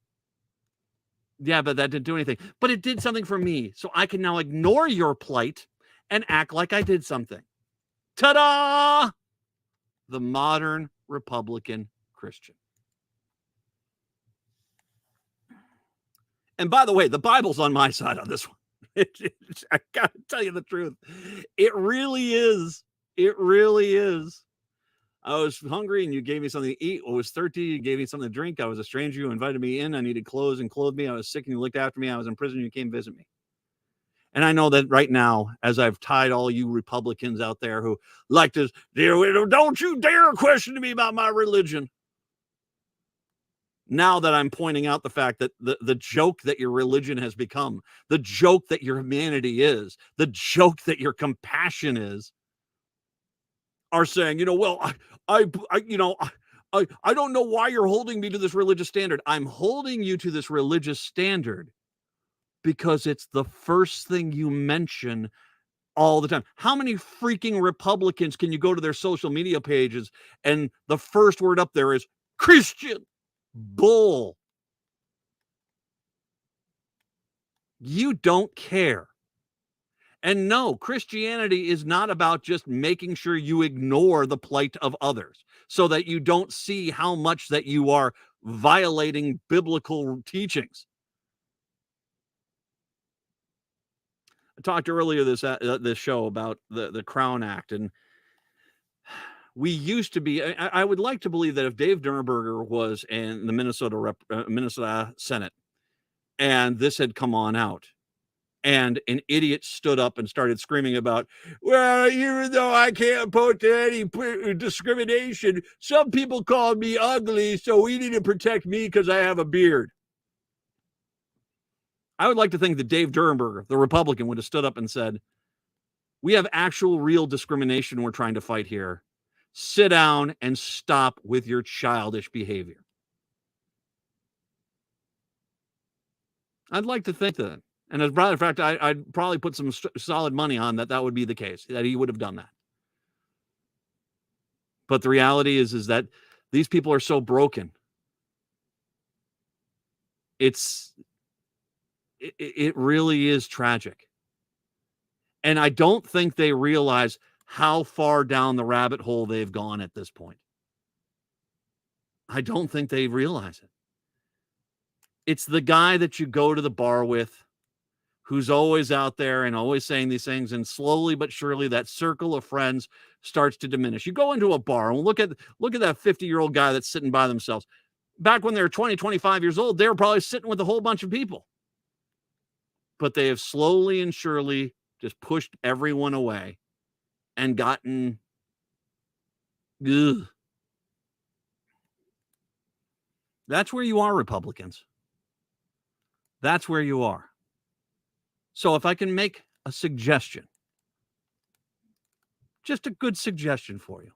Yeah, but that didn't do anything. But it did something for me. So I can now ignore your plight and act like I did something. Ta-da! The modern Republican Christian. And by the way, the Bible's on my side on this one. I got to tell you the truth. It really is. It really is. I was hungry and you gave me something to eat. I was thirsty. You gave me something to drink. I was a stranger. You invited me in. I needed clothes and clothed me. I was sick and you looked after me. I was in prison. You came visit me. And I know that right now, as I've tied all you Republicans out there who like to, don't you dare question me about my religion. Now that I'm pointing out the fact that the joke that your religion has become, the joke that your humanity is, the joke that your compassion is, are saying, well, I don't know why you're holding me to this religious standard. I'm holding you to this religious standard because it's the first thing you mention all the time. How many freaking Republicans can you go to their social media pages and the first word up there is Christian? Bull. You don't care. And no, Christianity is not about just making sure you ignore the plight of others so that you don't see how much that you are violating biblical teachings. I talked earlier this show about the Crown Act, and we used to be. I would like to believe that if Dave Durenberger was in the Minnesota Senate, and this had come on out, and an idiot stood up and started screaming about, well, even though I can't point to any discrimination, some people called me ugly, so we need to protect me because I have a beard. I would like to think that Dave Durenberger, the Republican, would have stood up and said, we have actual real discrimination we're trying to fight here. Sit down and stop with your childish behavior. I'd like to think that. And as a matter of fact, I'd probably put some solid money on that would be the case, that he would have done that. But the reality is that these people are so broken. It really is tragic. And I don't think they realize how far down the rabbit hole they've gone at this point. I don't think they realize it. It's the guy that you go to the bar with, who's always out there and always saying these things, and slowly but surely that circle of friends starts to diminish. You go into a bar and look at that 50-year-old guy that's sitting by themselves. Back when they were 20, 25 years old, they were probably sitting with a whole bunch of people. But they have slowly and surely just pushed everyone away and gotten ugh. That's where you are, Republicans. That's where you are. So if I can make a suggestion, just a good suggestion for you,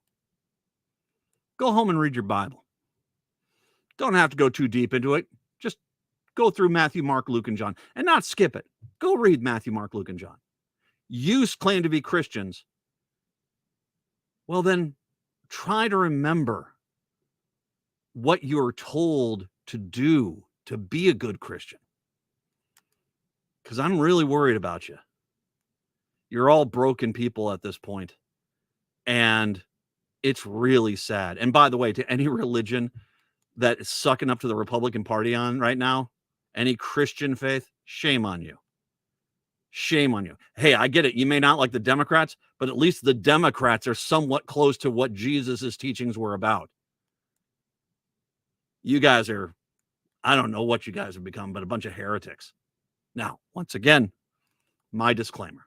go home and read your Bible. Don't have to go too deep into it. Just go through Matthew, Mark, Luke, and John, and not skip it. Go read Matthew, Mark, Luke, and John. You claim to be Christians. Well, then try to remember what you're told to do to be a good Christian. Because I'm really worried about you. You're all broken people at this point. And it's really sad. And by the way, to any religion that is sucking up to the Republican Party on right now, any Christian faith, shame on you. Shame on you. Hey, I get it. You may not like the Democrats, but at least the Democrats are somewhat close to what Jesus's teachings were about. You guys are, I don't know what you guys have become, but a bunch of heretics. Now, once again, my disclaimer.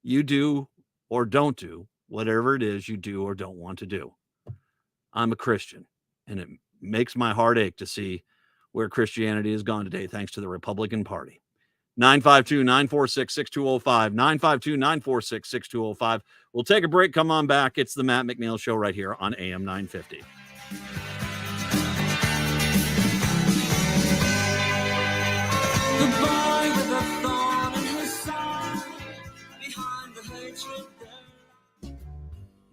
You do or don't do whatever it is you do or don't want to do. I'm a Christian, and it makes my heart ache to see where Christianity has gone today, thanks to the Republican Party. 952-946-6205, 952-946-6205. We'll take a break. Come on back. It's the Matt McNeil Show right here on AM 950. The boy with a thorn in his side, behind the hatred there.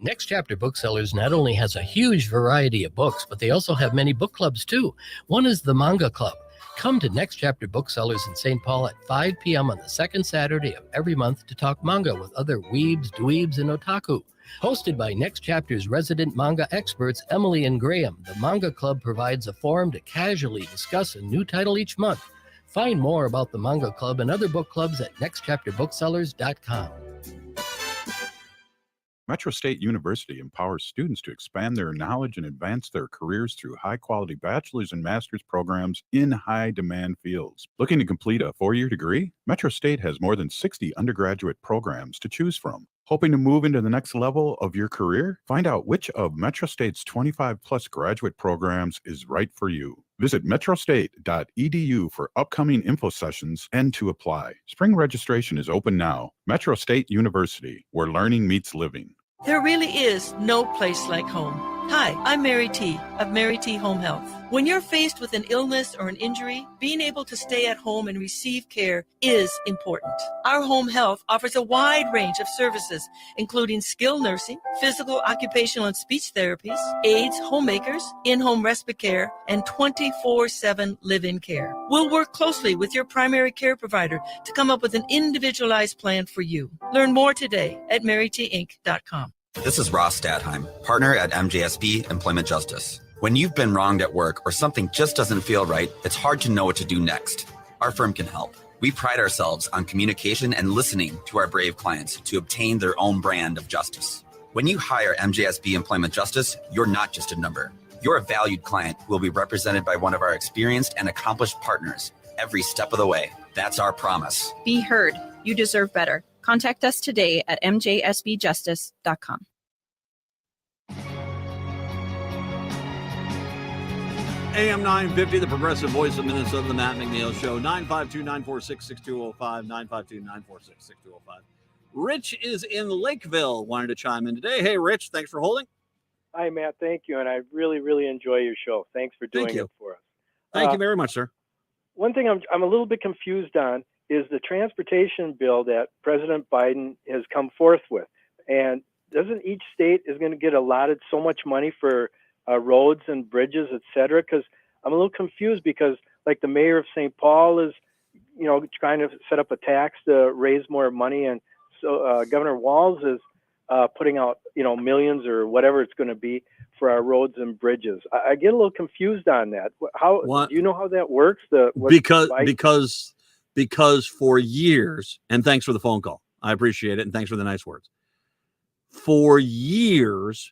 Next Chapter Booksellers not only has a huge variety of books, but they also have many book clubs too. One is the Manga Club. Come to Next Chapter Booksellers in St. Paul at 5 p.m. on the second Saturday of every month to talk manga with other weebs, dweebs, and otaku. Hosted by Next Chapter's resident manga experts, Emily and Graham, the Manga Club provides a forum to casually discuss a new title each month. Find more about the Manga Club and other book clubs at nextchapterbooksellers.com. Metro State University empowers students to expand their knowledge and advance their careers through high-quality bachelor's and master's programs in high-demand fields. Looking to complete a four-year degree? Metro State has more than 60 undergraduate programs to choose from. Hoping to move into the next level of your career? Find out which of Metro State's 25-plus graduate programs is right for you. Visit metrostate.edu for upcoming info sessions and to apply. Spring registration is open now. Metro State University, where learning meets living. There really is no place like home. Hi, I'm Mary T. of Mary T. Home Health. When you're faced with an illness or an injury, being able to stay at home and receive care is important. Our home health offers a wide range of services, including skilled nursing, physical, occupational, and speech therapies, aides, homemakers, in-home respite care, and 24/7 live-in care. We'll work closely with your primary care provider to come up with an individualized plan for you. Learn more today at marytinc.com. This is Ross Stadheim, partner at MJSB Employment Justice. When you've been wronged at work or something just doesn't feel right, it's hard to know what to do next. Our firm can help. We pride ourselves on communication and listening to our brave clients to obtain their own brand of justice. When you hire MJSB Employment Justice, you're not just a number. You're a valued client who will be represented by one of our experienced and accomplished partners every step of the way. That's our promise. Be heard. You deserve better. Contact us today at mjsbjustice.com. AM 950, the progressive voice of Minnesota, the Matt McNeil Show, 952-946-6205, 952-946-6205. Rich is in Lakeville, wanted to chime in today. Hey, Rich, thanks for holding. Hi, Matt. Thank you. And I really, really enjoy your show. Thanks for doing it for us. Thank you very much, sir. One thing I'm a little bit confused on is the transportation bill that President Biden has come forth with. And doesn't each state is going to get allotted so much money for roads and bridges, et cetera? Because I'm a little confused because, like, the mayor of St. Paul is, trying to set up a tax to raise more money. And so Governor Walz is putting out, millions or whatever it's going to be for our roads and bridges. I get a little confused on that. Do you know how that works? Because for years, and thanks for the phone call. I appreciate it. And thanks for the nice words. For years,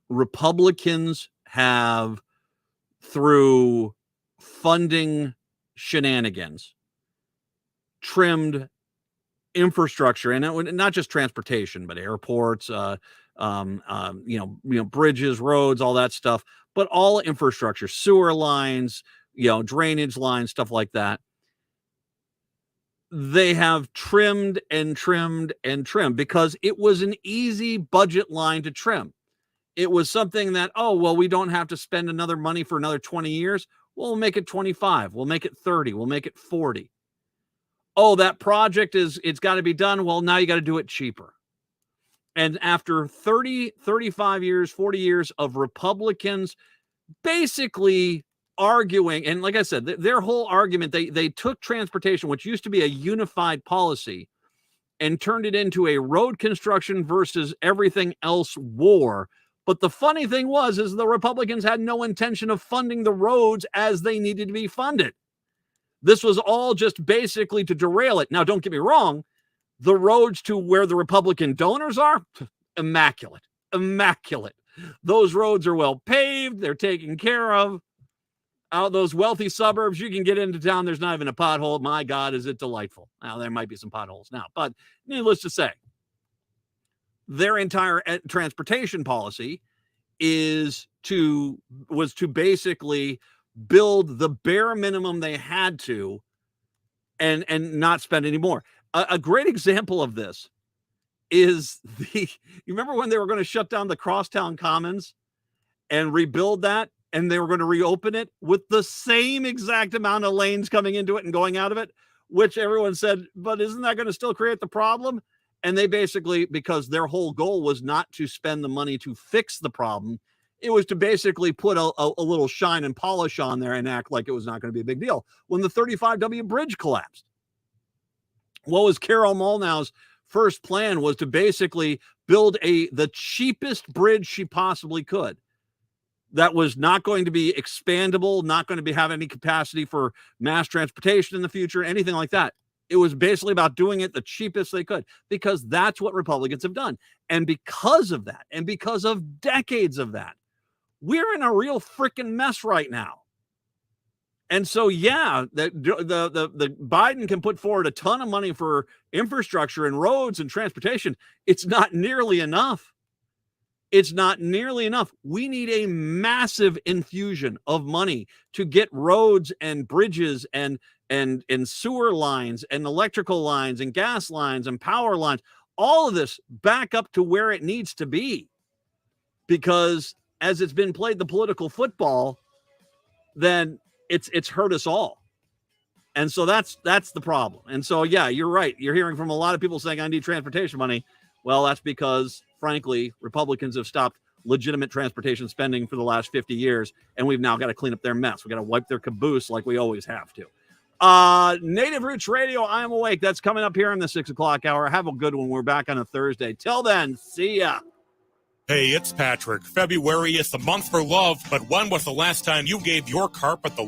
Republicans have, through funding shenanigans, trimmed infrastructure, and not just transportation, but airports, bridges, roads, all that stuff, but all infrastructure, sewer lines, drainage lines, stuff like that. They have trimmed and trimmed and trimmed because it was an easy budget line to trim. It was something that, we don't have to spend another money for another 20 years. We'll make it 25. We'll make it 30. We'll make it 40. Oh, that project it's got to be done. Well, now you got to do it cheaper. And after 30, 35 years, 40 years of Republicans basically arguing, and like I said, their whole argument, they took transportation, which used to be a unified policy, and turned it into a road construction versus everything else war. But the funny thing is the Republicans had no intention of funding the roads as they needed to be funded. This was all just basically to derail it. Now, don't get me wrong. The roads to where the Republican donors are, immaculate. Those roads are well paved. They're taken care of. Out those wealthy suburbs, you can get into town. There's not even a pothole. My God, is it delightful. Now, there might be some potholes now, but needless to say, their entire transportation policy was to basically build the bare minimum they had to and not spend any more. A great example of this is you remember when they were going to shut down the Crosstown Commons and rebuild that, and they were going to reopen it with the same exact amount of lanes coming into it and going out of it, which everyone said, but isn't that going to still create the problem? And they basically, because their whole goal was not to spend the money to fix the problem, it was to basically put a little shine and polish on there and act like it was not going to be a big deal. When the 35W bridge collapsed, what was Carol Molnau's first plan was to basically build the cheapest bridge she possibly could. That was not going to be expandable, not going to have any capacity for mass transportation in the future, anything like that. It was basically about doing it the cheapest they could, because that's what Republicans have done. And because of that, and because of decades of that, we're in a real freaking mess right now. And so, the Biden can put forward a ton of money for infrastructure and roads and transportation. It's not nearly enough. It's not nearly enough. We need a massive infusion of money to get roads and bridges and sewer lines and electrical lines and gas lines and power lines, all of this back up to where it needs to be. Because as it's been played the political football, then it's hurt us all. And so that's the problem. And so, yeah, you're right. You're hearing from a lot of people saying, I need transportation money. Well, that's because, frankly, Republicans have stopped legitimate transportation spending for the last 50 years, and we've now got to clean up their mess. We've got to wipe their caboose like we always have to. Native Roots Radio, I Am Awake. That's coming up here in the 6 o'clock hour. Have a good one. We're back on a Thursday. Till then, see ya. Hey, it's Patrick. February is the month for love, but when was the last time you gave your carpet the